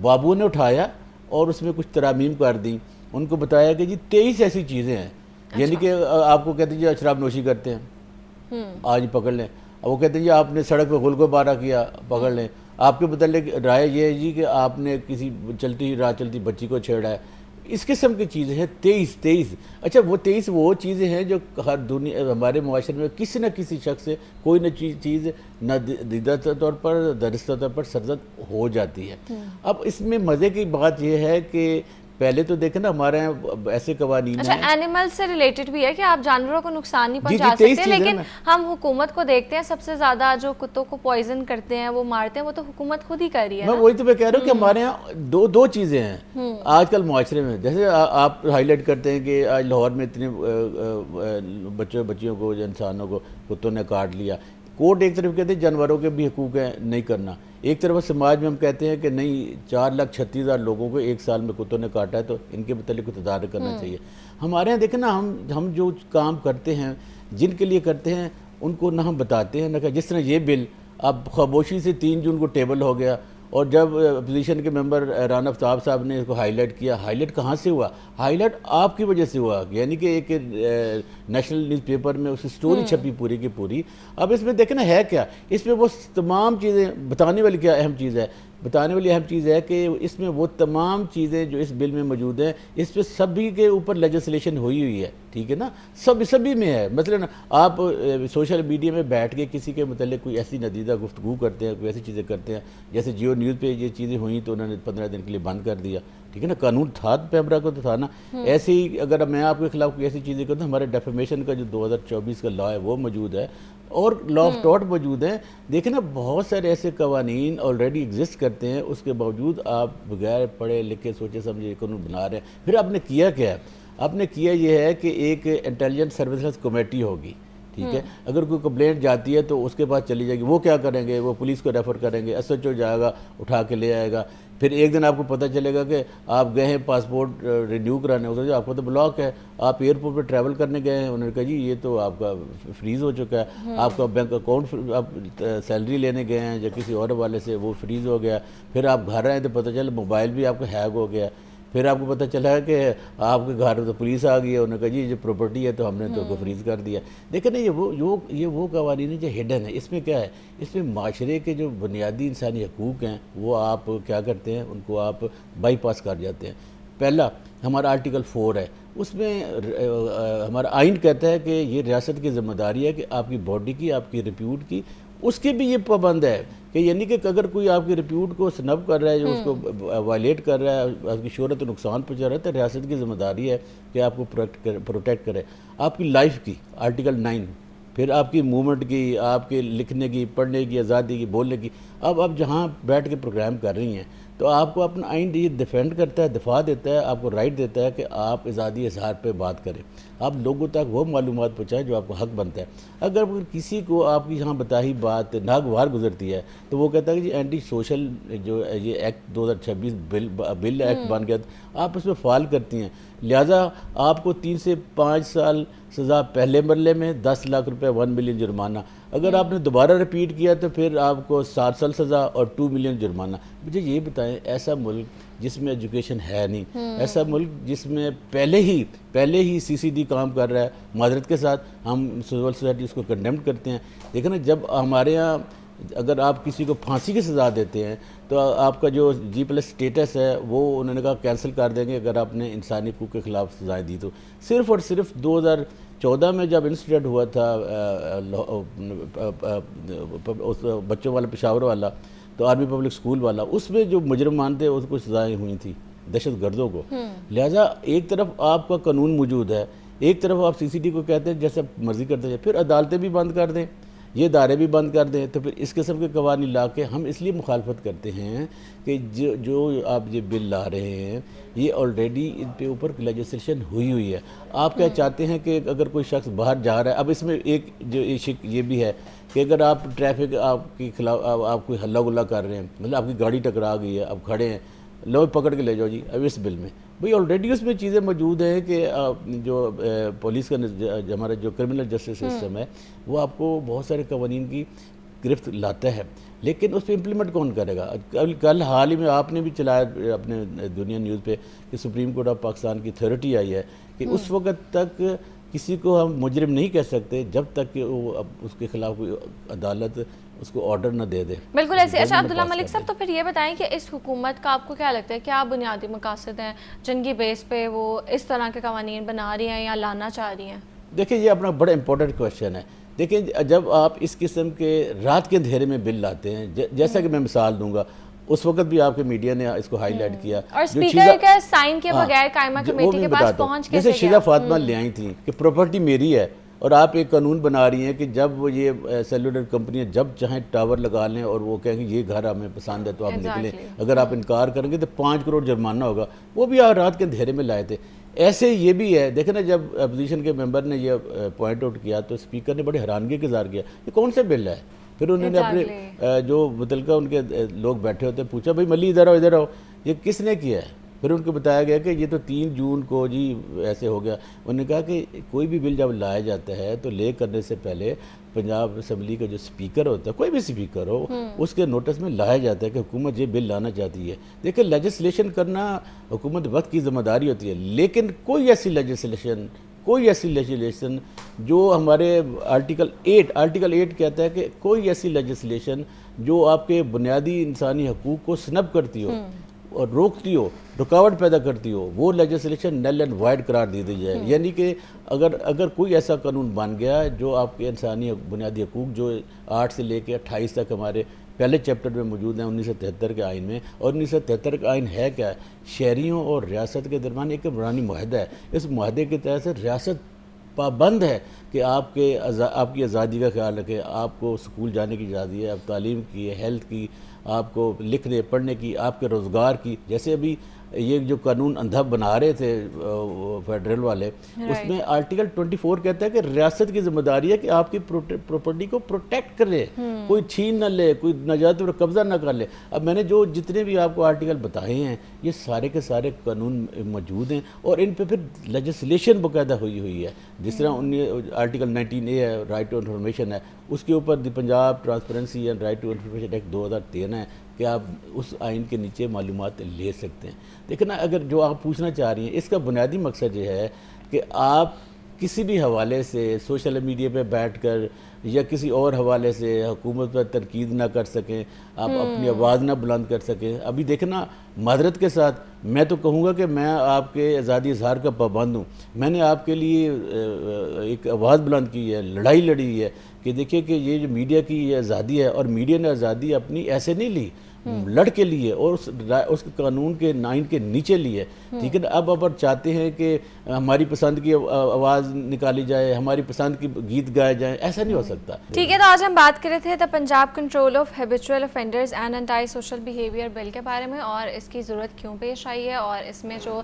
بابو نے اٹھایا اور اس میں کچھ ترامیم کر دیں، ان کو بتایا کہ جی 23 ایسی چیزیں ہیں، یعنی کہ آپ کو کہتے ہیں جی شراب نوشی کرتے ہیں، آج پکڑ لیں۔ وہ کہتے ہیں جی آپ نے سڑک پہ غل کو بارہ کیا، پکڑ لیں۔ آپ کے متعلق رائے یہ ہے جی کہ آپ نے کسی راہ چلتی بچی کو چھیڑا ہے۔ اس قسم کی چیزیں ہیں 23۔ اچھا، وہ 23 وہ چیزیں ہیں جو ہر دنیا ہمارے معاشرے میں کسی نہ کسی شخص سے کوئی نہ چیز نہ دیدہ طور پر درستہ طور پر سرزد ہو جاتی ہے۔ اب اس میں مزے کی بات یہ ہے کہ پہلے تو دیکھیں نا ہمارے یہاں ایسے قوانین ہیں۔ اچھا، اینیمل سے ریلیٹڈ بھی ہے کہ آپ جانوروں کو نقصان نہیں پہنچا سکتے، لیکن ہم حکومت کو دیکھتے ہیں سب سے زیادہ جو کتوں کو پوائزن کرتے ہیں، وہ مارتے ہیں، وہ تو حکومت خود ہی کر رہی ہے۔ میں وہی تو میں کہہ رہا ہوں کہ ہمارے یہاں دو چیزیں ہیں آج کل معاشرے میں۔ جیسے آپ ہائی لائٹ کرتے ہیں کہ آج لاہور میں اتنے بچیوں کو، انسانوں کو کتوں نے کاٹ لیا۔ کورٹ ایک طرف کہتے ہیں جانوروں کے بھی حقوق ہیں نہیں کرنا، ایک طرف سماج میں ہم کہتے ہیں کہ نہیں 4,36,000 لوگوں کو ایک سال میں کتوں نے کاٹا ہے تو ان کے متعلق تدارک کرنا چاہیے۔ ہمارے یہاں دیکھیں نا ہم جو کام کرتے ہیں، جن کے لیے کرتے ہیں، ان کو نہ ہم بتاتے ہیں نہ کہ جس طرح یہ بل اب خاموشی سے 3 جون کو ٹیبل ہو گیا، اور جب اپوزیشن کے ممبر رانا آفتاب صاحب نے اس کو ہائی لائٹ کیا، ہائی لائٹ کہاں سے ہوا؟ ہائی لائٹ آپ کی وجہ سے ہوا، یعنی کہ ایک نیشنل نیوز پیپر میں اس کی سٹوری چھپی پوری کی پوری۔ اب اس میں دیکھیں نا ہے کیا، اس میں وہ تمام چیزیں بتانے والی کیا اہم چیز ہے، بتانے والی اہم چیز ہے کہ اس میں وہ تمام چیزیں جو اس بل میں موجود ہیں، اس پہ سبھی کے اوپر لیجسلیشن ہوئی ہے، ٹھیک ہے نا، سبھی میں ہے۔ مثلا آپ سوشل میڈیا میں بیٹھ کے کسی کے متعلق کوئی ایسی ندیدہ گفتگو کرتے ہیں، کوئی ایسی چیزیں کرتے ہیں، جیسے جیو نیوز پہ یہ چیزیں ہوئیں تو انہوں نے 15 دن کے لیے بند کر دیا، ٹھیک ہے نا، قانون تھا پیمرا کو تو تھا نا۔ ایسے ہی اگر میں آپ کے خلاف کوئی ایسی چیزیں کرتا ہوں، ہمارے ڈیفیمیشن کا جو 2024 کا لا ہے وہ موجود ہے، اور لا آف ٹارٹ موجود ہیں۔ دیکھیں نا بہت سارے ایسے قوانین آلریڈی ایگزسٹ کرتے ہیں، اس کے باوجود آپ بغیر پڑھے لکھے سوچے سمجھے قانون بنا رہے ہیں۔ پھر آپ نے کیا کیا ہے؟ آپ نے کیا یہ ہے کہ ایک انٹیلیجنس سروسز کمیٹی ہوگی، ٹھیک ہے، اگر کوئی کمپلینٹ جاتی ہے تو اس کے پاس چلی جائے گی، وہ کیا کریں گے، وہ پولیس کو ریفر کریں گے، ایس ایچ او جائے گا اٹھا کے لے آئے گا، پھر ایک دن آپ کو پتہ چلے گا کہ آپ گئے ہیں پاسپورٹ رینیو کرانے، ہوگا آپ کو تو بلاک ہے، آپ ایئرپورٹ پہ ٹریول کرنے گئے ہیں، انہوں نے کہا جی یہ تو آپ کا فریز ہو چکا ہے، آپ کا بینک اکاؤنٹ، آپ سیلری لینے گئے ہیں یا کسی اور حوالے سے وہ فریز ہو گیا، پھر آپ گھر آئے تو پتہ چلا موبائل بھی آپ کا ہیک ہو گیا، پھر آپ کو پتہ چلا ہے کہ آپ کے گھر تو پولیس آ گئی ہے، انہوں نے کہا جی یہ پراپرٹی ہے تو ہم نے تو کو فریز کر دیا۔ دیکھیں نا یہ وہ قوانین جو ہڈن ہے، اس میں کیا ہے، اس میں معاشرے کے جو بنیادی انسانی حقوق ہیں وہ آپ کیا کرتے ہیں، ان کو آپ بائی پاس کر جاتے ہیں۔ پہلا ہمارا آرٹیکل 4 ہے، اس میں ہمارا آئین کہتا ہے کہ یہ ریاست کی ذمہ داری ہے کہ آپ کی باڈی کی، آپ کی ریپیوٹ کی، اس کی بھی یہ پابند ہے کہ یعنی کہ اگر کوئی آپ کی ریپیوٹ کو سنب کر رہا ہے، جو اس کو وائلیٹ کر رہا ہے، آپ کی شہرت کو نقصان پہنچا رہا ہے، تو ریاست کی ذمہ داری ہے کہ آپ کو پروٹیکٹ کرے، آپ کی لائف کی، آرٹیکل 9، پھر آپ کی موومنٹ کی، آپ کے لکھنے کی، پڑھنے کی آزادی کی، بولنے کی۔ اب آپ جہاں بیٹھ کے پروگرام کر رہی ہیں تو آپ کو اپنا آئین یہ ڈیفینڈ کرتا ہے، دفاع دیتا ہے، آپ کو رائٹ دیتا ہے کہ آپ آزادی اظہار پہ بات کریں، آپ لوگوں تک وہ معلومات پہنچائیں جو آپ کو حق بنتا ہے۔ اگر کسی کو آپ کی یہاں بتائی بات ناگوار گزرتی ہے تو وہ کہتا ہے کہ جی اینٹی سوشل جو یہ ایکٹ 2026 بل ایکٹ بن گیا، آپ اس میں فعال کرتی ہیں، لہٰذا آپ کو 3 سے 5 سال سزا پہلے مرلے میں، 10 لاکھ روپے 1 ملین جرمانہ، اگر آپ نے دوبارہ رپیٹ کیا تو پھر آپ کو 7 سال سزا اور 2 ملین جرمانہ۔ مجھے یہ بتائیں، ایسا ملک جس میں ایجوکیشن ہے نہیں، ایسا ملک جس میں پہلے ہی سی سی ڈی کام کر رہا ہے، معذرت کے ساتھ ہم سول سوسائٹی اس کو کنڈیمڈ کرتے ہیں، دیکھیں نا، جب ہمارے ہاں اگر آپ کسی کو پھانسی کی سزا دیتے ہیں تو آپ کا جو G+ اسٹیٹس ہے وہ انہوں نے کہا کینسل کر دیں گے اگر آپ نے انسانی حقوق کے خلاف سزائیں دی تو۔ صرف اور صرف 2014 میں جب انسیڈنٹ ہوا تھا اس بچوں والا پشاور والا، تو آرمی پبلک اسکول والا، اس میں جو مجرمان تھے اس کو سزائیں ہوئی تھیں دہشت گردوں کو۔ لہٰذا ایک طرف آپ کا قانون موجود ہے، ایک طرف آپ CCD کو کہتے ہیں جیسے مرضی کرتے ہیں، پھر عدالتیں بھی بند کر دیں، یہ ادارے بھی بند کر دیں، تو پھر اس قسم کے قوانین لا کے ہم اس لیے مخالفت کرتے ہیں کہ جو آپ یہ بل لا رہے ہیں یہ آلریڈی ان پہ اوپر لیجسلیشن ہوئی ہے۔ آپ کیا چاہتے ہیں کہ اگر کوئی شخص باہر جا رہا ہے، اب اس میں ایک جو یہ بھی ہے کہ اگر آپ ٹریفک آپ کے خلاف آپ کوئی ہلا گلا کر رہے ہیں، مطلب آپ کی گاڑی ٹکرا گئی ہے، آپ کھڑے ہیں، لو پکڑ کے لے جاؤ جی، اب اس بل میں بھئی آلریڈی اس میں چیزیں موجود ہیں کہ جو پولیس کا ہمارا جو کرمنل جسٹس سسٹم ہے وہ آپ کو بہت سارے قوانین کی گرفت لاتا ہے، لیکن اس پہ امپلیمنٹ کون کرے گا؟ کل حال ہی میں آپ نے بھی چلایا اپنے دنیا نیوز پہ کہ سپریم کورٹ آف پاکستان کی اتھارٹی آئی ہے کہ اس وقت تک کسی کو ہم مجرم نہیں کہہ سکتے جب تک کہ وہ اس کے خلاف کوئی عدالت اس کو آرڈر نہ دے دے۔ بالکل ایسے۔ اچھا عبداللہ ملک صاحب، تو پھر یہ بتائیں کہ اس حکومت کا آپ کو کیا لگتا ہے، کیا بنیادی مقاصد ہیں جن کی بیس پہ وہ اس طرح کے قوانین بنا رہی ہیں یا لانا چاہ رہی ہیں؟ دیکھیں یہ اپنا بڑا امپورٹنٹ کویشچن ہے۔ دیکھیں جب آپ اس قسم کے رات کے اندھیرے میں بل لاتے ہیں، جیسا کہ میں مثال دوں گا، اس وقت بھی آپ کے میڈیا نے اس کو ہائی لائٹ کیا، اور اسپیکر کا سائن کے بغیر قائمہ کمیٹی کے پاس پہنچ کے جیسے شیزہ فاطمہ لے آئی تھیں کہ پراپرٹی میری ہے، اور آپ ایک قانون بنا رہی ہیں کہ جب وہ یہ سیلولر کمپنیاں جب چاہیں ٹاور لگا لیں اور وہ کہیں گے یہ گھر ہمیں پسند ہے تو آپ نکلیں، اگر آپ انکار کریں گے تو 5 کروڑ جرمانہ ہوگا، وہ بھی رات کے اندھیرے میں لائے تھے۔ ایسے یہ بھی ہے، دیکھیں نا، جب اپوزیشن کے ممبر نے یہ پوائنٹ آؤٹ کیا تو اسپیکر نے بڑے حیرانگی کا اظہار کیا، یہ کون سے بل ہے؟ پھر انہوں نے اپنے جو متعلقہ ان کے لوگ بیٹھے ہوتے ہیں پوچھا، بھائی ملی ادھر آؤ، یہ کس نے کیا ہے؟ پھر ان کو بتایا گیا کہ یہ تو 3 جون کو جی ایسے ہو گیا۔ انہوں نے کہا کہ کوئی بھی بل جب لایا جاتا ہے تو لے کرنے سے پہلے پنجاب اسمبلی کا جو اسپیکر ہوتا ہے، کوئی بھی اسپیکر ہو، اس کے نوٹس میں لایا جاتا ہے کہ حکومت یہ بل لانا چاہتی ہے۔ دیکھیں لیجسلیشن کرنا حکومت وقت کی ذمہ داری ہوتی ہے، لیکن کوئی ایسی لیجسلیشن جو ہمارے آرٹیکل 8 کہتا ہے کہ کوئی ایسی لیجسلیشن جو آپ کے بنیادی انسانی حقوق کو سنب کرتی ہو اور روکتی ہو، رکاوٹ پیدا کرتی ہو، وہ لیجسلیشن نل اینڈ وائڈ قرار دی جائے۔ یعنی کہ اگر کوئی ایسا قانون بن گیا جو آپ کے انسانی بنیادی حقوق جو 8 سے لے کے 28 تک ہمارے پہلے چیپٹر میں موجود ہیں 1973 کے آئین میں، اور 1973 کا آئین ہے کیا ہے؟ شہریوں اور ریاست کے درمیان ایک عمرانی معاہدہ ہے، اس معاہدے کے تحت سے ریاست پابند ہے کہ آپ کی آزادی کا خیال رکھے، آپ کو سکول جانے کی آزادی ہے، آپ تعلیم کی، ہیلتھ کی، آپ کو لکھنے پڑھنے کی، آپ کے روزگار کی۔ جیسے ابھی یہ جو قانون اندھا بنا رہے تھے فیڈرل والے، اس میں آرٹیکل 24 کہتا ہے کہ ریاست کی ذمہ داری ہے کہ آپ کی پراپرٹی کو پروٹیکٹ کرے، کوئی چھین نہ لے، کوئی ناجائز پر قبضہ نہ کر لے. اب میں نے جو جتنے بھی آپ کو آرٹیکل بتائے ہیں یہ سارے کے سارے قانون موجود ہیں، اور ان پہ پھر لیجسلیشن باقاعدہ ہوئی ہے. جس طرح آرٹیکل 19A ہے، رائٹ ٹو انفارمیشن ہے، اس کے اوپر the Punjab transparency and right to information act 2013 ہے کہ آپ اس آئین کے نیچے معلومات لے سکتے ہیں. لیکن اگر جو آپ پوچھنا چاہ رہی ہیں، اس کا بنیادی مقصد یہ ہے کہ آپ کسی بھی حوالے سے سوشل میڈیا پہ بیٹھ کر یا کسی اور حوالے سے حکومت پر تنقید نہ کر سکیں، آپ اپنی آواز نہ بلند کر سکیں. ابھی دیکھیں نا، معذرت کے ساتھ میں تو کہوں گا کہ میں آپ کے آزادی اظہار کا پابند ہوں. میں نے آپ کے لیے ایک آواز بلند کی ہے، لڑائی لڑی ہے کہ دیکھیں کہ یہ جو میڈیا کی یہ آزادی ہے، اور میڈیا نے آزادی اپنی ایسے نہیں لی، لڑ کے لیے اور اس قانون کے 9 کے نیچے لیے. ٹھیک ہے نا. اب چاہتے ہیں کہ ہماری پسند کی آواز نکالی جائے، ہماری پسند کی گیت گائے جائیں، ایسا نہیں ہو سکتا. ٹھیک ہے، تو آج ہم بات کر رہے تھے the Punjab control of habitual offenders and anti social behaviour bill کے بارے میں، اور اس کی ضرورت کیوں پیش آئی ہے، اور اس میں جو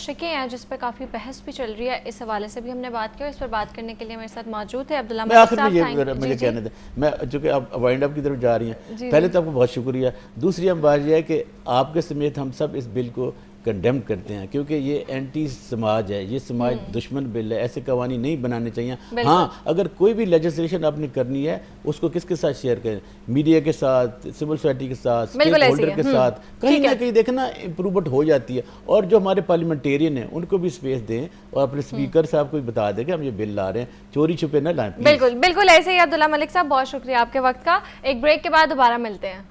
شکیں ہیں جس پہ کافی بحث بھی چل رہی ہے، اس حوالے سے بھی ہم نے بات کی. اور اس پر بات کرنے کے لیے میرے ساتھ موجود ہے عبداللہ میں آخر میں صاحب. یہ کہنے دیں، میں چونکہ آپ وائنڈ اپ کی طرف جا رہی ہیں، پہلے تو آپ کو بہت شکریہ. دوسری ہم بات یہ ہے کہ آپ کے سمیت ہم سب اس بل کو کنڈیم کرتے ہیں، کیونکہ یہ اینٹی سماج ہے، یہ سماج دشمن بل ہے. ایسے قوانین نہیں بنانے چاہیے. ہاں، اگر کوئی بھی لیجسلیشن آپ نے کرنی ہے اس کو کس کے ساتھ شیئر کریں، میڈیا کے ساتھ، سول سوسائٹی کے ساتھ، اسٹیک ہولڈر کے ساتھ. کہیں نہ کہیں دیکھنا امپرومنٹ ہو جاتی ہے. اور جو ہمارے پارلیمنٹیرین ہیں ان کو بھی اسپیس دیں، اور اپنے اسپیکر صاحب کو بھی بتا دیں کہ ہم یہ بل لا رہے ہیں، چوری چھپے نہ لائیں. بالکل بالکل ایسے ہی. عبداللہ ملک صاحب، بہت شکریہ آپ کے وقت کا. ایک بریک کے بعد دوبارہ ملتے ہیں.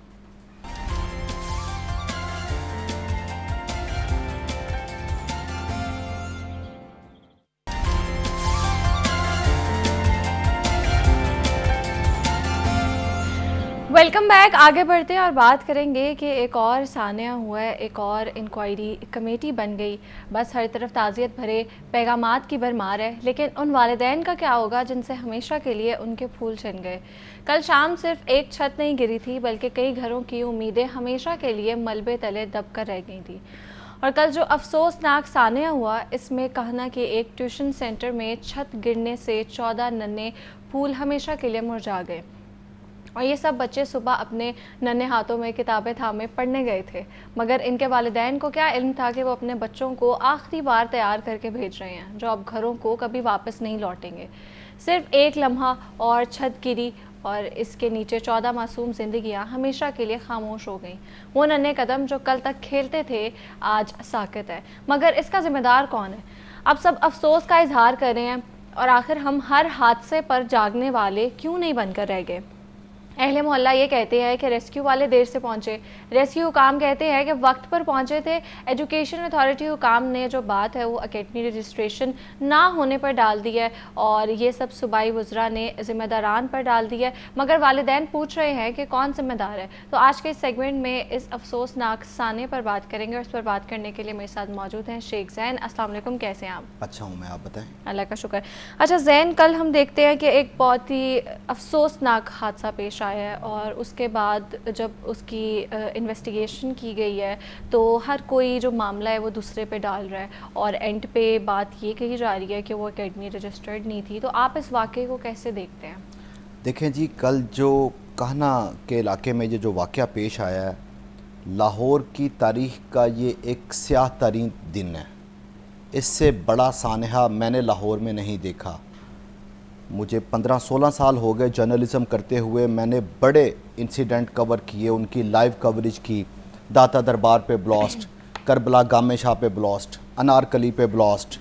Welcome back. آگے بڑھتے ہیں اور بات کریں گے کہ ایک اور سانحہ ہوا ہے، ایک اور انکوائری کمیٹی بن گئی. بس ہر طرف تعزیت بھرے پیغامات کی بھرمار ہے، لیکن ان والدین کا کیا ہوگا جن سے ہمیشہ کے لیے ان کے پھول چھن گئے. کل شام صرف ایک چھت نہیں گری تھی، بلکہ کئی گھروں کی امیدیں ہمیشہ کے لیے ملبے تلے دب کر رہ گئی تھیں. اور کل جو افسوسناک سانحہ ہوا، اس میں کہنا کہ ایک ٹیوشن سینٹر میں چھت گرنے سے 14 ننھے پھول ہمیشہ کے لیے مرجھا گئے. اور یہ سب بچے صبح اپنے ننھے ہاتھوں میں کتابیں تھامے پڑھنے گئے تھے، مگر ان کے والدین کو کیا علم تھا کہ وہ اپنے بچوں کو آخری بار تیار کر کے بھیج رہے ہیں، جو اب گھروں کو کبھی واپس نہیں لوٹیں گے. صرف ایک لمحہ اور چھت گری، اور اس کے نیچے 14 معصوم زندگیاں ہمیشہ کے لیے خاموش ہو گئیں. وہ ننھے قدم جو کل تک کھیلتے تھے آج ساکت ہے. مگر اس کا ذمہ دار کون ہے؟ اب سب افسوس کا اظہار کر رہے ہیں، اور آخر ہم ہر حادثے پر جاگنے والے کیوں نہیں بن کر رہ گئے؟ اہل محلہ یہ کہتے ہیں کہ ریسکیو والے دیر سے پہنچے، ریسکیو حکام کہتے ہیں کہ وقت پر پہنچے تھے. ایجوکیشن اتھارٹی حکام نے جو بات ہے وہ اکیڈمی رجسٹریشن نہ ہونے پر ڈال دی ہے، اور یہ سب صوبائی وزراء نے ذمہ داران پر ڈال دی ہے. مگر والدین پوچھ رہے ہیں کہ کون ذمہ دار ہے. تو آج کے اس سیگمنٹ میں اس افسوسناک سانحے پر بات کریں گے، اور اس پر بات کرنے کے لیے میرے ساتھ موجود ہیں شیخ زین. السلام علیکم، کیسے ہیں آپ؟ اچھا ہوں میں، آپ بتائیں. اللہ کا شکر. اچھا زین، کل ہم دیکھتے ہیں کہ ایک بہت ہی افسوسناک حادثہ پیش آیا ہے، اور اس کے بعد جب اس کی انویسٹیگیشن کی گئی ہے تو ہر کوئی جو معاملہ ہے وہ دوسرے پہ ڈال رہا ہے، اور اینڈ پہ بات یہ کہی جا رہی ہے کہ وہ اکیڈمی رجسٹرڈ نہیں تھی. تو آپ اس واقعے کو کیسے دیکھتے ہیں؟ دیکھیں جی، کل جو کہنا کے علاقے میں یہ جو واقعہ پیش آیا ہے، لاہور کی تاریخ کا یہ ایک سیاہ ترین دن ہے. اس سے بڑا سانحہ میں نے لاہور میں نہیں دیکھا. مجھے 15-16 سال ہو گئے جرنلزم کرتے ہوئے. میں نے بڑے انسیڈنٹ کور کیے، ان کی لائیو کوریج کی. داتا دربار پہ بلاسٹ، کربلا گامے شاہ پہ بلاسٹ، انارکلی پہ بلاسٹ،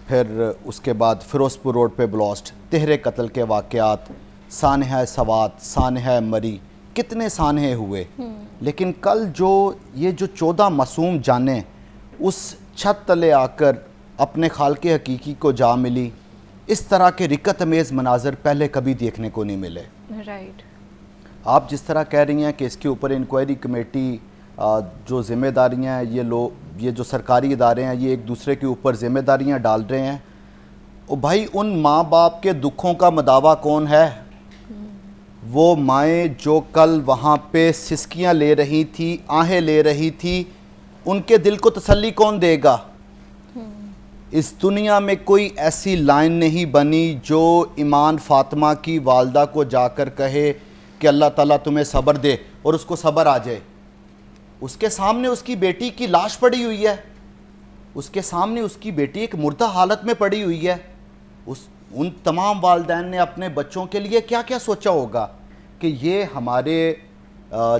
پھر اس کے بعد فیروز پور روڈ پہ بلاسٹ، تہرے قتل کے واقعات، سانحہ سوات، سانحہ مری، کتنے سانحے ہوئے. لیکن کل جو یہ جو 14 معصوم جانیں اس چھت تلے آ کر اپنے خالق حقیقی کو جا ملی، اس طرح کے رکت امیز مناظر پہلے کبھی دیکھنے کو نہیں ملے. رائٹ. آپ جس طرح کہہ رہی ہیں کہ اس کے اوپر انکوائری کمیٹی جو ذمہ داریاں ہیں، یہ جو سرکاری ادارے ہیں یہ ایک دوسرے کے اوپر ذمہ داریاں ڈال رہے ہیں. او بھائی، ان ماں باپ کے دکھوں کا مداوا کون ہے؟ وہ مائیں جو کل وہاں پہ سسکیاں لے رہی تھی، آہیں لے رہی تھی، ان کے دل کو تسلی کون دے گا؟ اس دنیا میں کوئی ایسی لائن نہیں بنی جو ایمان فاطمہ کی والدہ کو جا کر کہے کہ اللہ تعالیٰ تمہیں صبر دے اور اس کو صبر آ جائے۔ اس کے سامنے اس کی بیٹی کی لاش پڑی ہوئی ہے، اس کے سامنے اس کی بیٹی ایک مردہ حالت میں پڑی ہوئی ہے۔ ان تمام والدین نے اپنے بچوں کے لیے کیا کیا سوچا ہوگا کہ یہ ہمارے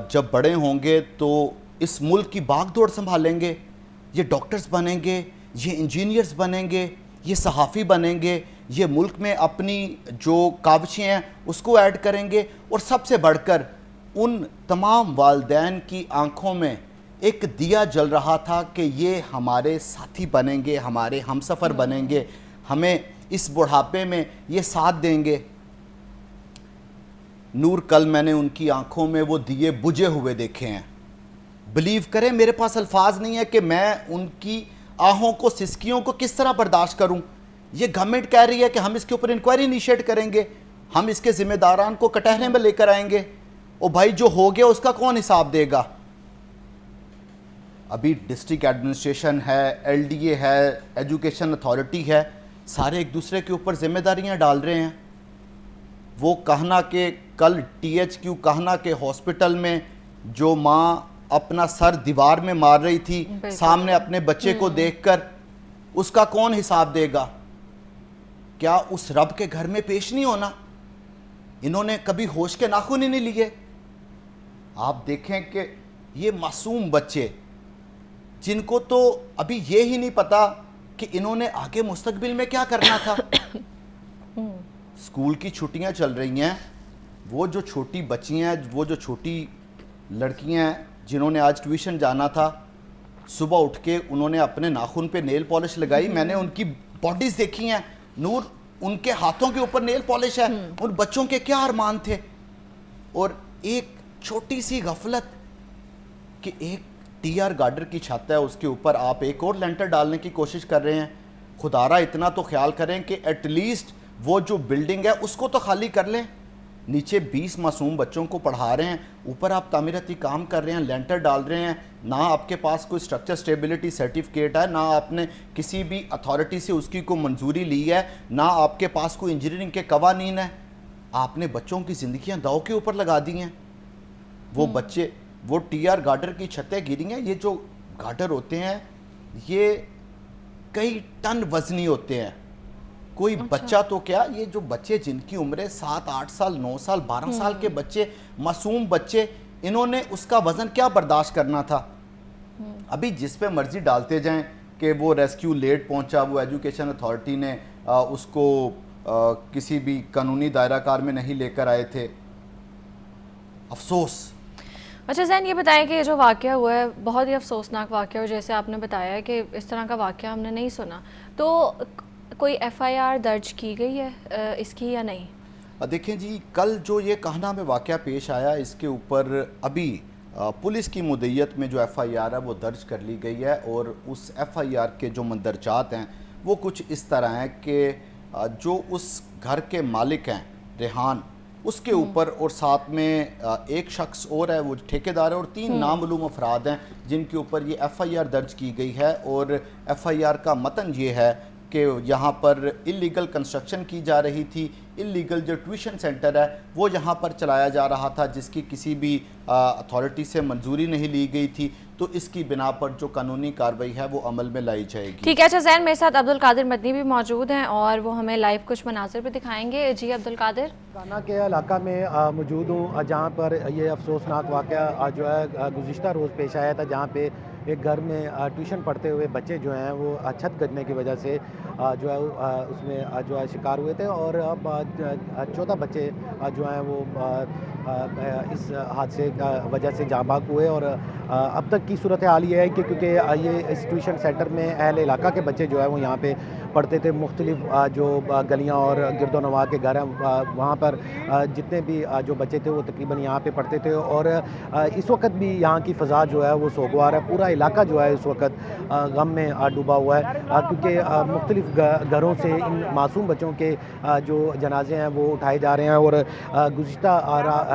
جب بڑے ہوں گے تو اس ملک کی باغ دوڑ سنبھالیں گے، یہ ڈاکٹرز بنیں گے، یہ انجینئرز بنیں گے، یہ صحافی بنیں گے، یہ ملک میں اپنی جو کاوشیں ہیں اس کو ایڈ کریں گے۔ اور سب سے بڑھ کر ان تمام والدین کی آنکھوں میں ایک دیا جل رہا تھا کہ یہ ہمارے ساتھی بنیں گے، ہمارے ہمسفر بنیں گے، ہمیں اس بڑھاپے میں یہ ساتھ دیں گے۔ نور، کل میں نے ان کی آنکھوں میں وہ دیے بجھے ہوئے دیکھے ہیں۔ بلیو کریں، میرے پاس الفاظ نہیں ہے کہ میں ان کی آہوں کو، سسکیوں کو کس طرح برداشت کروں۔ یہ گورنمنٹ کہہ رہی ہے کہ ہم اس کے اوپر انکوائری انیشیٹ کریں گے، ہم اس کے ذمہ داران کو کٹہرے میں لے کر آئیں گے۔ او بھائی، جو ہو گیا اس کا کون حساب دے گا؟ ابھی ڈسٹرکٹ ایڈمنسٹریشن ہے، ایل ڈی اے ہے، ایجوکیشن اتھارٹی ہے، سارے ایک دوسرے کے اوپر ذمہ داریاں ڈال رہے ہیں۔ وہ کہنا کہ کل ٹی ایچ کیو کہنا کہ ہاسپٹل میں جو ماں اپنا سر دیوار میں مار رہی تھی سامنے اپنے بچے کو دیکھ کر، اس کا کون حساب دے گا؟ کیا اس رب کے گھر میں پیش نہیں ہونا؟ انہوں نے کبھی ہوش کے ناخن ہی نہیں لیے۔ آپ دیکھیں کہ یہ معصوم بچے جن کو تو ابھی یہ ہی نہیں پتا کہ انہوں نے آگے مستقبل میں کیا کرنا تھا۔ اسکول کی چھٹیاں چل رہی ہیں، وہ جو چھوٹی بچیاں ہیں، وہ جو چھوٹی لڑکیاں ہیں جنہوں نے آج ٹیوشن جانا تھا، صبح اٹھ کے انہوں نے اپنے ناخن پہ نیل پالش لگائی۔ میں نے ان کی باڈیز دیکھی ہیں، نور، ان کے ہاتھوں کے اوپر نیل پالش ہے۔ ان بچوں کے کیا ارمان تھے؟ اور ایک چھوٹی سی غفلت کہ ایک ٹی آر گارڈر کی چھت ہے، اس کے اوپر آپ ایک اور لینٹر ڈالنے کی کوشش کر رہے ہیں۔ خدارہ اتنا تو خیال کریں کہ ایٹ لیسٹ وہ جو بلڈنگ ہے اس کو تو خالی کر لیں۔ نیچے 20 معصوم بچوں کو پڑھا رہے ہیں، اوپر آپ تعمیراتی کام کر رہے ہیں، لینٹر ڈال رہے ہیں، نہ آپ کے پاس کوئی اسٹرکچر سٹیبلٹی سرٹیفکیٹ ہے، نہ آپ نے کسی بھی اتھارٹی سے اس کی کوئی منظوری لی ہے، نہ آپ کے پاس کوئی انجینئرنگ کے قوانین ہیں۔ آپ نے بچوں کی زندگیاں داؤ کے اوپر لگا دی ہیں۔ وہ بچے، وہ ٹی آر گارڈر کی چھتیں گری ہیں۔ یہ جو گارڈر ہوتے ہیں یہ کئی ٹن وزنی ہوتے ہیں۔ کوئی بچہ تو کیا، یہ جو بچے جن کی عمریں 7 8 سال 9 سال 12 سال کے بچے، معصوم بچے، انہوں نے اس کا وزن کیا برداشت کرنا تھا؟ ابھی جس پہ مرضی ڈالتے جائیں کہ وہ ریسکیو لیٹ پہنچا، وہ ایجوکیشن اتھارٹی نے اس کو کسی بھی قانونی دائرہ کار میں نہیں لے کر آئے تھے۔ افسوس۔ اچھا زین، یہ بتائیں کہ یہ جو واقعہ ہوا ہے بہت ہی افسوسناک واقعہ، اور جیسے آپ نے بتایا کہ اس طرح کا واقعہ ہم نے نہیں سنا، تو کوئی ایف آئی آر درج کی گئی ہے اس کی یا نہیں؟ دیکھیں جی، کل جو یہ کہنا میں واقعہ پیش آیا، اس کے اوپر ابھی پولیس کی مدعیت میں جو ایف آئی آر ہے وہ درج کر لی گئی ہے، اور اس ایف آئی آر کے جو مندرجات ہیں وہ کچھ اس طرح ہیں کہ جو اس گھر کے مالک ہیں ریحان، اس کے اوپر اور ساتھ میں ایک شخص اور ہے، وہ ٹھیکیدار ہے، اور 3 نامعلوم افراد ہیں جن کے اوپر یہ ایف آئی آر درج کی گئی ہے۔ اور ایف آئی آر کا متن یہ ہے کہ یہاں پر اللیگل کنسٹرکشن کی جا رہی تھی، اللیگل جو ٹیوشن سینٹر ہے وہ یہاں پر چلایا جا رہا تھا جس کی کسی بھی اتھارٹی سے منظوری نہیں لی گئی تھی، تو اس کی بنا پر جو قانونی کارروائی ہے وہ عمل میں لائی جائے گی۔ ٹھیک ہے۔ اچھا زین، میرے ساتھ عبدالقادر مدنی بھی موجود ہیں اور وہ ہمیں لائیو کچھ مناظر بھی دکھائیں گے۔ جی عبدالقادر۔ کانا کے علاقہ میں موجود ہوں، جہاں پر یہ افسوسناک واقعہ جو ہے گزشتہ روز پیش آیا تھا، جہاں پہ ایک گھر میں ٹیوشن پڑھتے ہوئے بچے جو ہیں وہ چھت گرنے کی وجہ سے جو ہے اس میں جو ہے شکار ہوئے تھے، اور 14 بچے جو ہیں وہ اس حادثے کی وجہ سے جاں بحق ہوئے۔ اور اب تک کی صورتحال یہ ہے کہ کیونکہ یہ اس ٹیوشن سینٹر میں اہل علاقہ کے بچے جو ہے وہ یہاں پہ پڑھتے تھے، مختلف جو گلیاں اور گرد و نواح کے گھر ہیں وہاں پر جتنے بھی جو بچے تھے وہ تقریباً یہاں پہ پڑھتے تھے، اور اس وقت بھی یہاں کی فضا جو ہے وہ سوگوار ہے۔ پورا علاقہ جو ہے اس وقت غم میں ڈوبا ہوا ہے، کیونکہ مختلف گھروں سے ان معصوم بچوں کے جو جنازے ہیں وہ اٹھائے جا رہے ہیں، اور گزشتہ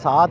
7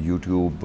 YouTube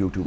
YouTube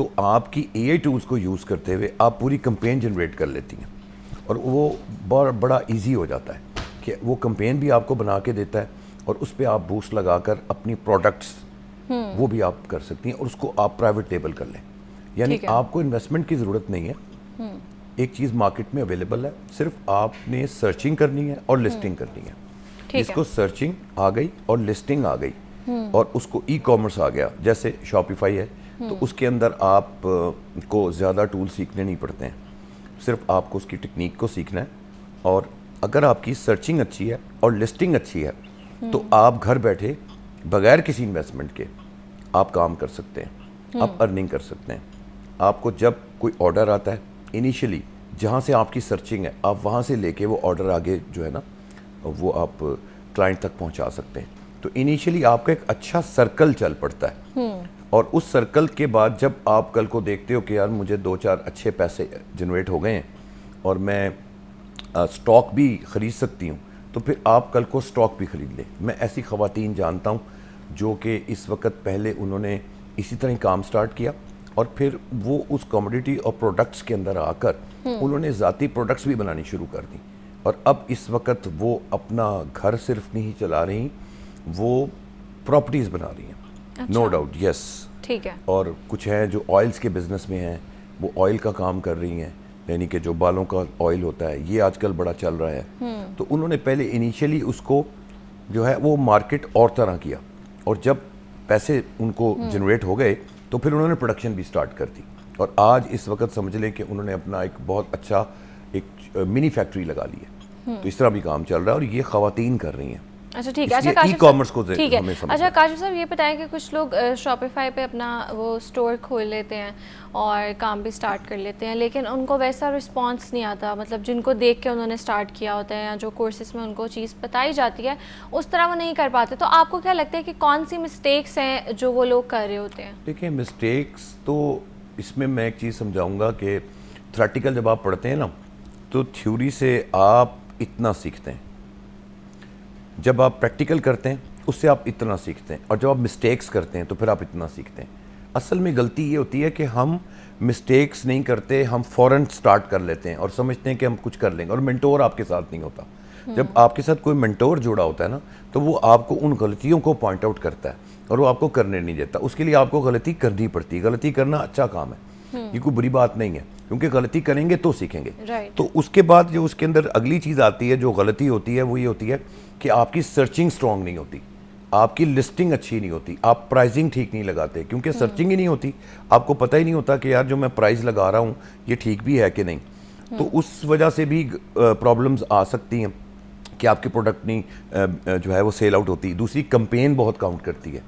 تو آپ کی اے آئی ٹولز کو یوز کرتے ہوئے آپ پوری کمپین جنریٹ کر لیتی ہیں اور وہ بڑا ایزی ہو جاتا ہے کہ وہ کمپین بھی آپ کو بنا کے دیتا ہے اور اس پہ آپ بوسٹ لگا کر اپنی پروڈکٹس وہ بھی آپ کر سکتی ہیں اور اس کو آپ پرائیویٹ لیبل کر لیں. یعنی آپ کو انویسٹمنٹ کی ضرورت نہیں ہے. ایک چیز مارکیٹ میں اویلیبل ہے, صرف آپ نے سرچنگ کرنی ہے اور لسٹنگ کرنی ہے. جس کو سرچنگ آ گئی اور لسٹنگ آ گئی اور اس کو ای کامرس آ گیا, جیسے شاپیفائی ہے, تو اس کے اندر آپ کو زیادہ ٹول سیکھنے نہیں پڑتے ہیں, صرف آپ کو اس کی ٹیکنیک کو سیکھنا ہے. اور اگر آپ کی سرچنگ اچھی ہے اور لسٹنگ اچھی ہے تو آپ گھر بیٹھے بغیر کسی انویسٹمنٹ کے آپ کام کر سکتے ہیں, آپ ارننگ کر سکتے ہیں. آپ کو جب کوئی آرڈر آتا ہے انیشلی جہاں سے آپ کی سرچنگ ہے, آپ وہاں سے لے کے وہ آرڈر آگے جو ہے نا وہ آپ کلائنٹ تک پہنچا سکتے ہیں. تو انیشلی آپ کا ایک اچھا سرکل چل پڑتا ہے اور اس سرکل کے بعد جب آپ کل کو دیکھتے ہو کہ یار مجھے 2-4 اچھے پیسے جنریٹ ہو گئے ہیں اور میں سٹاک بھی خرید سکتی ہوں, تو پھر آپ کل کو سٹاک بھی خرید لیں. میں ایسی خواتین جانتا ہوں جو کہ اس وقت پہلے انہوں نے اسی طرح کام سٹارٹ کیا اور پھر وہ اس کموڈیٹی اور پروڈکٹس کے اندر آ کر انہوں نے ذاتی پروڈکٹس بھی بنانی شروع کر دی اور اب اس وقت وہ اپنا گھر صرف نہیں چلا رہی, وہ پراپرٹیز بنا رہی ہیں. نو ڈاؤٹ, یس, ٹھیک ہے. اور کچھ ہیں جو آئلز کے بزنس میں ہیں, وہ آئل کا کام کر رہی ہیں, یعنی کہ جو بالوں کا آئل ہوتا ہے یہ آج کل بڑا چل رہا ہے. تو انہوں نے پہلے انیشلی اس کو جو ہے وہ مارکیٹ اور طرح کیا اور جب پیسے ان کو جنریٹ ہو گئے تو پھر انہوں نے پروڈکشن بھی سٹارٹ کر دی اور آج اس وقت سمجھ لیں کہ انہوں نے اپنا ایک بہت اچھا ایک منی فیکٹری لگا لی ہے. تو اس طرح بھی کام چل رہا ہے اور یہ خواتین کر رہی ہیں. اچھا ٹھیک ہے. ای کامرس کو ٹھیک ہے. ہمیں سمجھنا. اچھا کاشف صاحب یہ بتائیں کہ کچھ لوگ شاپیفائی پہ اپنا وہ اسٹور کھول لیتے ہیں اور کام بھی سٹارٹ کر لیتے ہیں, لیکن ان کو ویسا رسپانس نہیں آتا, مطلب جن کو دیکھ کے انہوں نے سٹارٹ کیا ہوتا ہے یا جو کورسز میں ان کو چیز بتائی جاتی ہے اس طرح وہ نہیں کر پاتے. تو آپ کو کیا لگتا ہے کہ کون سی مسٹیکس ہیں جو وہ لوگ کر رہے ہوتے ہیں؟ دیکھیں مسٹیکس تو اس میں ایک چیز سمجھاؤں گا کہ تھیوریٹیکل جب آپ پڑھتے ہیں نا تو تھیوری سے آپ اتنا سیکھتے ہیں, جب آپ پریکٹیکل کرتے ہیں اس سے آپ اتنا سیکھتے ہیں, اور جب آپ مسٹیکس کرتے ہیں تو پھر آپ اتنا سیکھتے ہیں. اصل میں غلطی یہ ہوتی ہے کہ ہم مسٹیکس نہیں کرتے, ہم فوراً سٹارٹ کر لیتے ہیں اور سمجھتے ہیں کہ ہم کچھ کر لیں گے, اور منٹور آپ کے ساتھ نہیں ہوتا. جب آپ کے ساتھ کوئی منٹور جڑا ہوتا ہے نا تو وہ آپ کو ان غلطیوں کو پوائنٹ آؤٹ کرتا ہے اور وہ آپ کو کرنے نہیں دیتا. اس کے لیے آپ کو غلطی کرنی پڑتی ہے. غلطی کرنا اچھا کام ہے, یہ کوئی بری بات نہیں ہے, کیونکہ غلطی کریں گے تو سیکھیں گے. تو اس کے بعد جو اس کے اندر اگلی چیز آتی ہے جو غلطی ہوتی ہے وہ یہ ہوتی ہے کہ آپ کی سرچنگ سٹرونگ نہیں ہوتی, آپ کی لسٹنگ اچھی نہیں ہوتی, آپ پرائزنگ ٹھیک نہیں لگاتے, کیونکہ سرچنگ ہی نہیں ہوتی, آپ کو پتہ ہی نہیں ہوتا کہ یار جو میں پرائز لگا رہا ہوں یہ ٹھیک بھی ہے کہ نہیں. تو اس وجہ سے بھی پرابلمز آ سکتی ہیں کہ آپ کی پروڈکٹ نہیں جو ہے وہ سیل آؤٹ ہوتی. دوسری کمپین بہت کاؤنٹ کرتی ہے,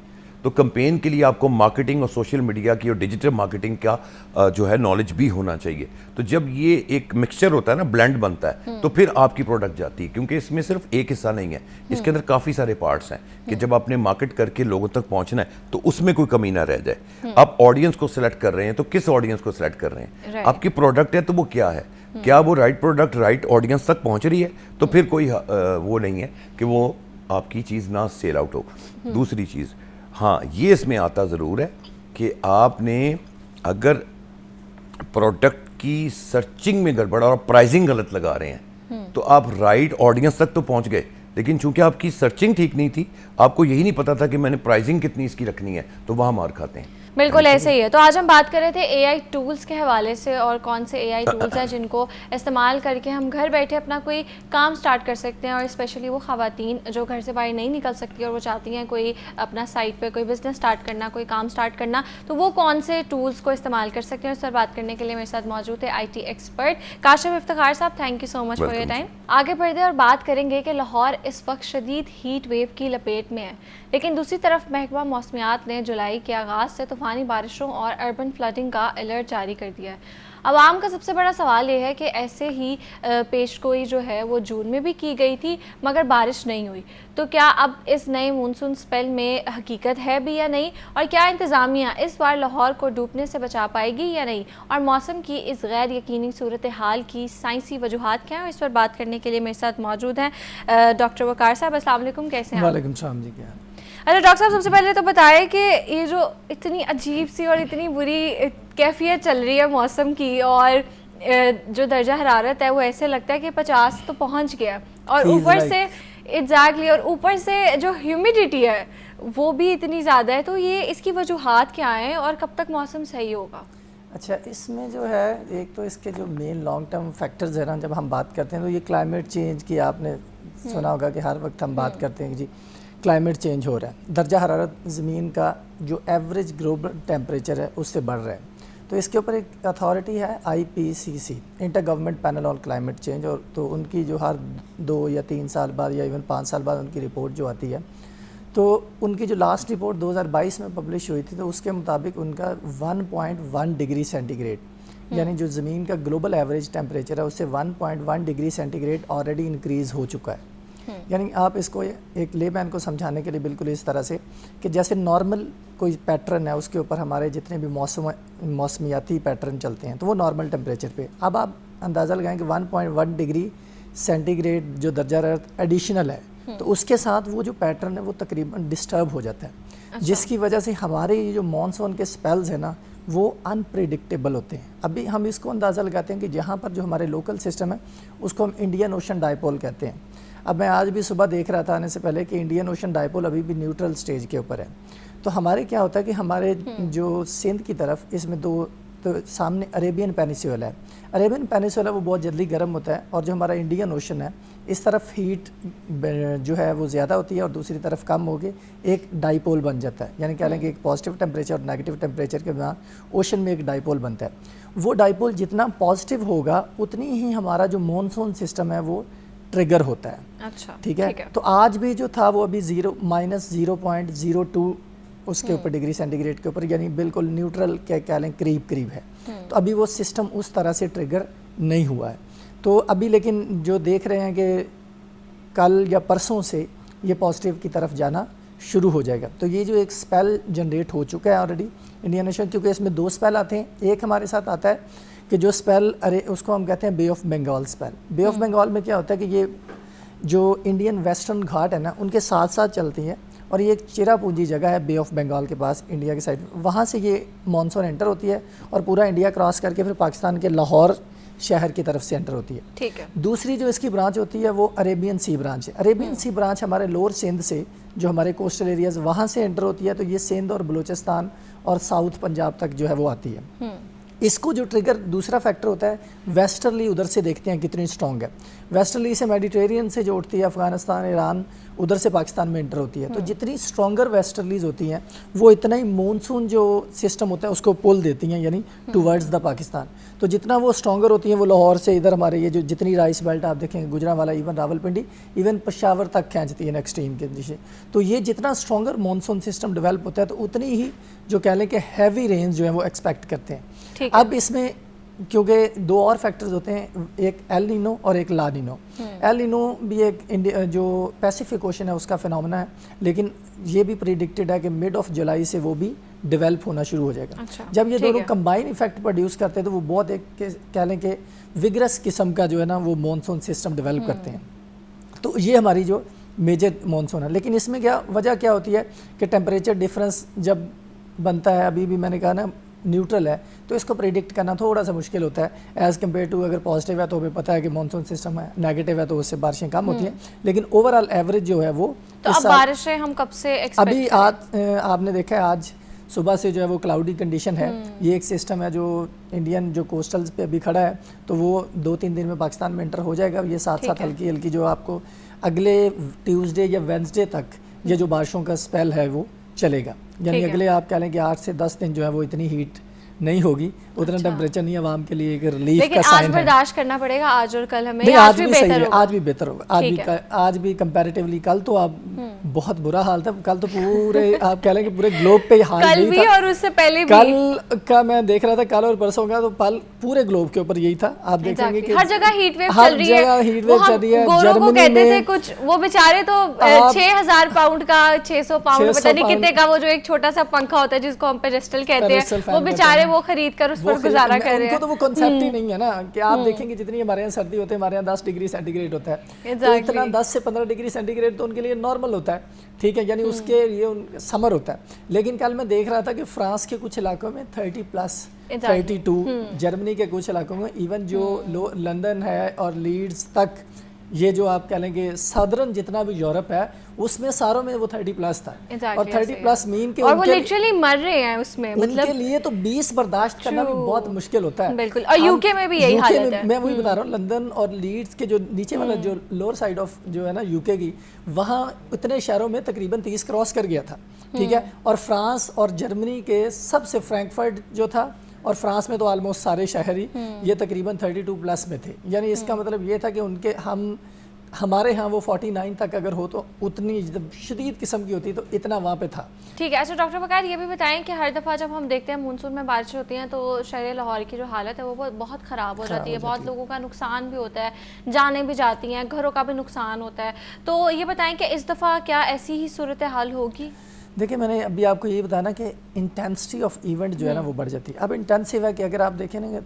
تو کمپین کے لیے آپ کو مارکیٹنگ اور سوشل میڈیا کی اور ڈیجیٹل مارکیٹنگ کا جو ہے نالج بھی ہونا چاہیے. تو جب یہ ایک مکسچر ہوتا ہے نا, بلینڈ بنتا ہے, تو پھر آپ کی پروڈکٹ جاتی ہے, کیونکہ اس میں صرف ایک حصہ نہیں ہے, اس کے اندر کافی سارے پارٹس ہیں کہ جب آپ نے مارکیٹ کر کے لوگوں تک پہنچنا ہے تو اس میں کوئی کمی نہ رہ جائے. آپ آڈینس کو سلیکٹ کر رہے ہیں تو کس آڈینس کو سلیکٹ کر رہے ہیں, آپ کی پروڈکٹ ہے تو وہ کیا ہے, کیا وہ رائٹ پروڈکٹ رائٹ آڈینس تک پہنچ رہی ہے, تو پھر کوئی وہ نہیں ہے کہ وہ آپ کی چیز نہ سیل آؤٹ ہو. دوسری چیز, ہاں یہ اس میں آتا ضرور ہے کہ آپ نے اگر پروڈکٹ کی سرچنگ میں گڑبڑ اور پرائزنگ غلط لگا رہے ہیں تو آپ رائٹ آڈینس تک تو پہنچ گئے, لیکن چونکہ آپ کی سرچنگ ٹھیک نہیں تھی, آپ کو یہی نہیں پتا تھا کہ میں نے پرائزنگ کتنی اس کی رکھنی ہے, تو وہاں مار کھاتے ہیں. بالکل ایسے ہی ہے. تو آج ہم بات کر رہے تھے اے آئی ٹولز کے حوالے سے, اور کون سے اے آئی ٹولز ہیں جن کو استعمال کر کے ہم گھر بیٹھے اپنا کوئی کام سٹارٹ کر سکتے ہیں, اور اسپیشلی وہ خواتین جو گھر سے باہر نہیں نکل سکتی اور وہ چاہتی ہیں کوئی اپنا سائٹ پہ کوئی بزنس سٹارٹ کرنا, کوئی کام سٹارٹ کرنا, تو وہ کون سے ٹولز کو استعمال کر سکتے ہیں. اس پر بات کرنے کے لیے میرے ساتھ موجود ہے I T expert Kashif Iftikhar صاحب. Thank you so much for your time. آگے بڑھتے ہیں اور بات کریں گے کہ لاہور اس وقت شدید ہیٹ ویو کی لپیٹ میں ہے, لیکن دوسری طرف محکمہ موسمیات نے جولائی کے آغاز سے طوفانی بارشوں اور اربن فلڈنگ کا الرٹ جاری کر دیا ہے. عوام کا سب سے بڑا سوال یہ ہے کہ ایسے ہی پیش گوئی جو ہے وہ جون میں بھی کی گئی تھی مگر بارش نہیں ہوئی, تو کیا اب اس نئے مونسون سپیل میں حقیقت ہے بھی یا نہیں, اور کیا انتظامیہ اس بار لاہور کو ڈوبنے سے بچا پائے گی یا نہیں, اور موسم کی اس غیر یقینی صورتحال کی سائنسی وجوہات کیا ہیں, اس پر بات کرنے کے لیے میرے ساتھ موجود ہیں ڈاکٹر وقار صاحب. السلام علیکم, کیسے ہیں؟ وعلیکم السلام جی. کیا اچھا ڈاکٹر صاحب سب سے پہلے تو بتائیں کہ یہ جو اتنی عجیب سی اور اتنی بری کیفیت چل رہی ہے موسم کی اور جو درجہ حرارت ہے وہ ایسے لگتا ہے کہ 50 تو پہنچ گیا اور اوپر سے ایگزیکٹلی اور اوپر سے جو ہیومیڈیٹی ہے وہ بھی اتنی زیادہ ہے, تو یہ اس کی وجوہات کیا ہیں اور کب تک موسم صحیح ہوگا؟ اچھا اس میں جو ہے ایک تو اس کے جو مین لانگ ٹرم فیکٹرز ہیں نا, جب ہم بات کرتے ہیں تو یہ کلائمیٹ چینج کی آپ نے سنا ہوگا کہ ہر وقت ہم بات کرتے ہیں کہ جی کلائمیٹ چینج ہو رہا ہے, درجہ حرارت زمین کا جو ایوریج گلوبل ٹیمپریچر ہے اس سے بڑھ رہا ہے. تو اس کے اوپر ایک اتھارٹی ہے IPCC, inter government panel on climate change, اور تو ان کی جو ہر 2 یا 3 سال بعد یا ایون 5 سال بعد ان کی رپورٹ جو آتی ہے, تو ان کی جو لاسٹ رپورٹ 2022 میں پبلش ہوئی تھی تو اس کے مطابق ان کا 1.1 ڈگری سینٹی گریڈ یعنی جو زمین کا گلوبل ایوریج ٹیمپریچر ہے اس سے 1.1 degree centigrade already increase ہو چکا ہے. یعنی آپ اس کو ایک لے مین کو سمجھانے کے لیے بالکل اس طرح سے کہ جیسے نارمل کوئی پیٹرن ہے اس کے اوپر ہمارے جتنے بھی موسمیاتی پیٹرن چلتے ہیں تو وہ نارمل ٹیمپریچر پہ, اب آپ اندازہ لگائیں کہ 1.1 ڈگری سینٹی گریڈ جو درجہ حرارت ایڈیشنل ہے تو اس کے ساتھ وہ جو پیٹرن ہے وہ تقریباً ڈسٹرب ہو جاتا ہے, جس کی وجہ سے ہمارے یہ جو مانسون کے سپیلز ہیں نا وہ انپریڈکٹیبل ہوتے ہیں. ابھی ہم اس کو اندازہ لگاتے ہیں کہ جہاں پر جو ہمارے لوکل سسٹم ہے اس کو ہم انڈین اوشن ڈائپول کہتے ہیں. اب میں آج بھی صبح دیکھ رہا تھا آنے سے پہلے کہ انڈین اوشن ڈائپول ابھی بھی نیوٹرل سٹیج کے اوپر ہے. تو ہمارے کیا ہوتا ہے کہ ہمارے جو سندھ کی طرف اس میں تو سامنے عریبین پینیسولا ہے, عریبین پینیسولا وہ بہت جلدی گرم ہوتا ہے, اور جو ہمارا انڈین اوشن ہے اس طرف ہیٹ جو ہے وہ زیادہ ہوتی ہے اور دوسری طرف کم ہوگی, ایک ڈائپول بن جاتا ہے. یعنی کہہ لیں کہ ایک پازیٹیو ٹیمپریچر اور نیگیٹو ٹیمپریچر کے بعد اوشن میں ایک ڈائپول بنتا ہے. وہ ڈائپول جتنا پازیٹیو ہوگا اتنی ہی ہمارا جو مونسون سسٹم ہے وہ ٹریگر ہوتا ہے. اچھا ٹھیک ہے, تو آج بھی جو تھا وہ ابھی -0.02 اس کے اوپر ڈگری سینٹی گریڈ کے اوپر, یعنی بالکل نیوٹرل کہہ لیں قریب ہے. تو ابھی وہ سسٹم اس طرح سے ٹریگر نہیں ہوا ہے. تو ابھی لیکن جو دیکھ رہے ہیں کہ کل یا پرسوں سے یہ پازیٹیو کی طرف جانا شروع ہو جائے گا. تو یہ جو ایک سپیل جنریٹ ہو چکا ہے آلریڈی انڈین اوشن, کیونکہ اس میں 2 سپیل آتے ہیں. ایک ہمارے ساتھ آتا ہے کہ جو سپیل اس کو ہم کہتے ہیں بے آف بنگال سپیل. بے آف بنگال میں کیا ہوتا ہے کہ یہ جو انڈین ویسٹرن گھاٹ ہے نا ان کے ساتھ ساتھ چلتی ہے, اور یہ ایک چرا پونجی جگہ ہے بے آف بنگال کے پاس انڈیا کی سائڈ, وہاں سے یہ مانسون انٹر ہوتی ہے اور پورا انڈیا کراس کر کے پھر پاکستان کے لاہور شہر کی طرف سے انٹر ہوتی ہے. ٹھیک ہے. دوسری جو اس کی برانچ ہوتی ہے وہ عریبین سی برانچ ہے. عریبین سی برانچ ہمارے لوور سندھ سے جو ہمارے کوسٹل ایریاز وہاں سے انٹر ہوتی ہے, تو یہ سندھ اور بلوچستان اور ساؤتھ پنجاب تک جو ہے وہ آتی ہے. اس کو جو ٹریگر دوسرا فیکٹر ہوتا ہے ویسٹرلی, ادھر سے دیکھتے ہیں کتنی سٹرونگ ہے. ویسٹرلی سے میڈیٹرینین سے جو اٹھتی ہے افغانستان ایران ادھر سے پاکستان میں انٹر ہوتی ہے. تو جتنی سٹرونگر ویسٹرلیز ہوتی ہیں وہ اتنا ہی مونسون جو سسٹم ہوتا ہے اس کو پول دیتی ہیں, یعنی ٹورڈز دا پاکستان. تو جتنا وہ سٹرونگر ہوتی ہیں وہ لاہور سے ادھر ہمارے یہ جو جتنی رائس بیلٹ آپ دیکھیں گجرانوالا ایون راولپنڈی ایون پشاور تک کھینچتی ہے ایکسٹریم کے نیچے. تو یہ جتنا سٹرونگر مونسون سسٹم ڈیولپ ہوتا ہے تو اتنی ہی جو کہہ لیں کہ ہیوی رینز جو ہیں وہ ایکسپیکٹ کرتے ہیں. اب اس میں کیونکہ 2 اور فیکٹرز ہوتے ہیں, ایک ایل نینو اور ایک لا نینو. ایل نینو بھی ایک جو پیسیفک اوشن ہے اس کا فینومنا ہے, لیکن یہ بھی پریڈکٹڈ ہے کہ مڈ آف جولائی سے وہ بھی ڈیولپ ہونا شروع ہو جائے گا. جب یہ دونوں کمبائن ایفیکٹ پروڈیوس کرتے ہیں تو وہ بہت ایک کہہ لیں کہ وگرس قسم کا جو ہے نا وہ مونسون سسٹم ڈیولپ کرتے ہیں. تو یہ ہماری جو میجر مونسون ہے. لیکن اس میں کیا وجہ کیا ہوتی ہے کہ ٹیمپریچر ڈفرینس جب بنتا ہے, ابھی بھی میں نے کہا نا نیوٹرل ہے, تو اس کو پریڈکٹ کرنا تھوڑا سا مشکل ہوتا ہے ایز کمپیئر ٹو اگر پازیٹیو ہے تو ہمیں پتہ ہے کہ مانسون سسٹم ہے, نیگیٹو ہے تو اس سے بارشیں کم ہوتی ہیں. لیکن اوور آل ایوریج جو ہے وہ تو اب بارشیں ہم کب سے ابھی آج آپ نے دیکھا ہے آج صبح سے جو ہے وہ کلاؤڈی کنڈیشن ہے. یہ ایک سسٹم ہے جو انڈین جو کوسٹلز پہ ابھی کھڑا ہے, تو وہ 2-3 دن میں پاکستان میں انٹر ہو جائے گا. یہ ساتھ ساتھ ہلکی ہلکی جو آپ کو اگلے ٹیوزڈے یا وینسڈے تک یہ جو بارشوں کا سپیل ہے وہ چلے گا. یعنی اگلے آپ کہہ لیں کہ 8 سے 10 دن جو ہے وہ اتنی ہیٹ نہیں ہوگی, اتنا ٹیمپریچر نہیں عوام کے لیے ایک ریلیف کا سائن ہے. لیکن آج برداشت کرنا پڑے گا, آج اور کل ہمیں. آج بھی صحیح ہے, آج بھی بہتر ہوگا, آج بھی کمپیریٹیولی. کل تو آپ بہت برا حال تھا, کل تو پورے آپ کہہ لیں کہ پورے گلوب پہ حال کل بھی اور اس سے پہلے بھی. کل کا میں دیکھ رہا تھا, کل اور پرسوں کا, تو پورے گلوب کے اوپر یہی تھا. آپ دیکھیں گے کہ ہر جگہ ہیٹ ویو چل رہی ہے. ہیٹ ویو چل رہی ہے. گوروں کو کہتے تھے کچھ, وہ بیچارے تو 6000 پاؤنڈ کا 600 پاؤنڈ پتہ نہیں کتنے کا وہ جو ایک چھوٹا سا پنکھا ہوتا ہے جس کو ہم پیڈسٹل کہتے ہیں, وہ بیچارے وہ خرید کر اس وہ پر گزارا کر رہے ان ہیں. کو تو وہ کنسیپٹ ہی نہیں ہے نا کہ آپ دیکھیں گے جتنی ہمارے یہاں سردی ہوتی ہے ہمارے یہاں 10 ڈگری سینٹی گریڈ ہوتا ہے, تو اتنا 10 سے 15 ڈگری سینٹی گریڈ تو ان کے لیے نارمل ہوتا ہے, ٹھیک ہے, یعنی اس کے لیے سمر ہوتا ہے. لیکن کل میں دیکھ رہا تھا کہ فرانس کے کچھ علاقوں میں 30+, 32, جرمنی کے کچھ علاقوں میں ایون جو لندن ہے اور لیڈز تک, یہ جو آپ کہہ لیں گے سادرن جتنا بھی یورپ ہے اس میں ساروں میں وہ 30+ تھا, اور 30+ مین کے اور وہ لٹرلی مر رہے ہیں اس میں, ان کے لیے تو 20 برداشت کرنا بھی بہت مشکل ہوتا ہے. بالکل, اور یو کے میں بھی یہی حالت ہے. میں وہی بتا رہا ہوں, لندن اور لیڈز کے جو نیچے والا جو لوور سائڈ آف جو ہے نا یو کے کی, وہاں اتنے شہروں میں تقریباً 30 کراس کر گیا تھا, ٹھیک ہے. اور فرانس اور جرمنی کے سب سے فرینکفرٹ جو تھا, اور فرانس میں تو آلموسٹ سارے شہر ہی یہ تقریباً 32+ میں تھے. یعنی اس کا مطلب یہ تھا کہ ان کے ہمارے ہاں وہ 49 تک اگر ہو تو اتنی شدید قسم کی ہوتی تو اتنا وہاں پہ تھا. ٹھیک ہے. اچھا ڈاکٹر وقار یہ بھی بتائیں کہ ہر دفعہ جب ہم دیکھتے ہیں مونسون میں بارشیں ہوتی ہیں تو شہر لاہور کی جو حالت ہے وہ بہت خراب ہو جاتی ہے, بہت لوگوں کا نقصان بھی ہوتا ہے, جانیں بھی جاتی ہیں, گھروں کا بھی نقصان ہوتا ہے. تو یہ بتائیں کہ اس دفعہ کیا ایسی ہی صورتحال ہوگی؟ دیکھیں میں نے ابھی آپ کو یہ بتایا نا کہ انٹینسٹی آف ایونٹ جو ہے نا وہ بڑھ جاتی ہے. اب انٹینسو ہے کہ اگر آپ دیکھیں نا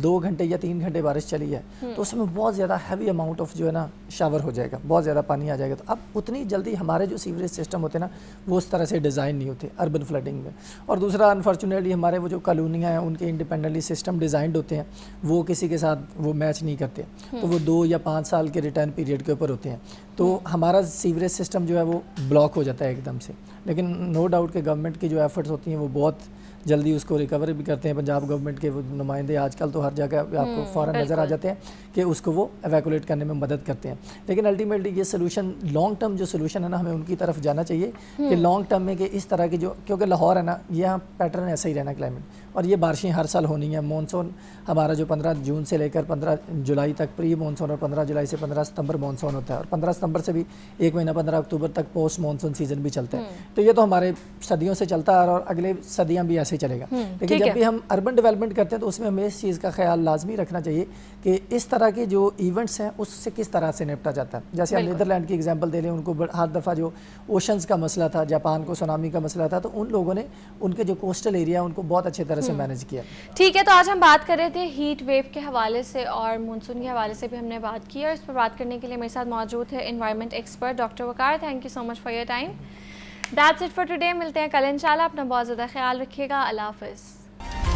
2 گھنٹے یا 3 گھنٹے بارش چلی ہے تو اس میں بہت زیادہ ہیوی اماؤنٹ آف جو ہے نا شاور ہو جائے گا, بہت زیادہ پانی آ جائے گا. تو اب اتنی جلدی ہمارے جو سیوریج سسٹم ہوتے ہیں نا وہ اس طرح سے ڈیزائن نہیں ہوتے اربن فلڈنگ میں. اور دوسرا انفارچونیٹلی ہمارے وہ جو کالونیاں ہیں ان کے انڈیپینڈنٹلی سسٹم ڈیزائنڈ ہوتے ہیں, وہ کسی کے ساتھ وہ میچ نہیں کرتے, تو وہ 2 یا 5 سال کے ریٹرن پیریڈ کے اوپر ہوتے ہیں. تو ہمارا سیوریج سسٹم جو ہے وہ بلاک ہو جاتا ہے ایک دم سے. لیکن نو ڈاؤٹ کہ گورنمنٹ کی جو ایفرٹس ہوتی ہیں وہ بہت جلدی اس کو ریکور بھی کرتے ہیں. پنجاب گورنمنٹ کے وہ نمائندے آج کل تو ہر جگہ آپ کو فوراً نظر آ جاتے ہیں کہ اس کو وہ ایویکولیٹ کرنے میں مدد کرتے ہیں. لیکن الٹیمیٹلی یہ سلوشن لانگ ٹرم جو سلوشن ہے نا ہمیں ان کی طرف جانا چاہیے کہ لانگ ٹرم میں کہ اس طرح کی جو, کیونکہ لاہور ہے نا یہاں پیٹرن ایسا ہی رہنا کلائمیٹ, اور یہ بارشیں ہر سال ہونی ہیں. مونسون ہمارا جو 15 جون سے لے کر 15 جولائی تک پری مونسون, اور 15 جولائی سے 15 ستمبر مونسون ہوتا ہے, اور 15 ستمبر سے بھی 1 مہینہ 15 اکتوبر تک پوسٹ مونسون سیزن بھی چلتا ہے. تو یہ تو ہمارے صدیوں سے چلتا ہے اور اگلے صدیاں بھی ایسے ہی چلے گا. لیکن جب بھی ہم اربن ڈیولپمنٹ کرتے ہیں تو اس میں ہمیں اس چیز کا خیال لازمی رکھنا چاہیے کہ اس طرح کے جو ایونٹس ہیں اس سے کس طرح سے نپٹا جاتا ہے. جیسے ہم نیدرلینڈ کی ایگزامپل دے لیں, ان کو ہر دفعہ جو اوشنز کا مسئلہ تھا, جاپان کو سونامی کا مسئلہ تھا, تو ان لوگوں نے ان کے جو کوسٹل ایریا ان کو بہت اچھے طرح سے مینیج کیا. ٹھیک ہے, تو آج ہم بات کر رہے تھے ہیٹ ویو کے حوالے سے اور مونسون کے حوالے سے بھی ہم نے بات کی, اور اس پر بات کرنے کے لیے میرے ساتھ موجود ہے environment expert doctor Waqar. Thank you so much for your time. That's it for today. ملتے ہیں کل انشاءاللہ. اپنا بہت زیادہ خیال رکھیے گا. اللہ حافظ.